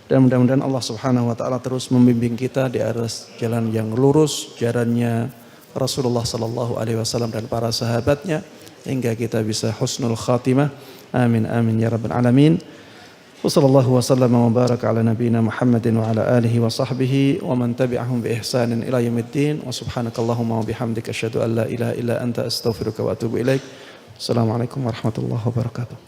A: Dan mudah-mudahan Allah Subhanahu wa taala terus membimbing kita di atas jalan yang lurus, jalannya Rasulullah sallallahu alaihi wasallam dan para sahabatnya, hingga kita bisa husnul khatimah. Amin amin ya rabbal alamin. وصلى الله وسلم وبارك على نبينا محمد وعلى آله وصحبه ومن تبعهم بإحسان إلى يوم الدين وسبحانك اللهم وبحمدك أشهد أن لا إله إلا أنت أستغفرك وأتوب إليك. السلام عليكم ورحمة الله وبركاته.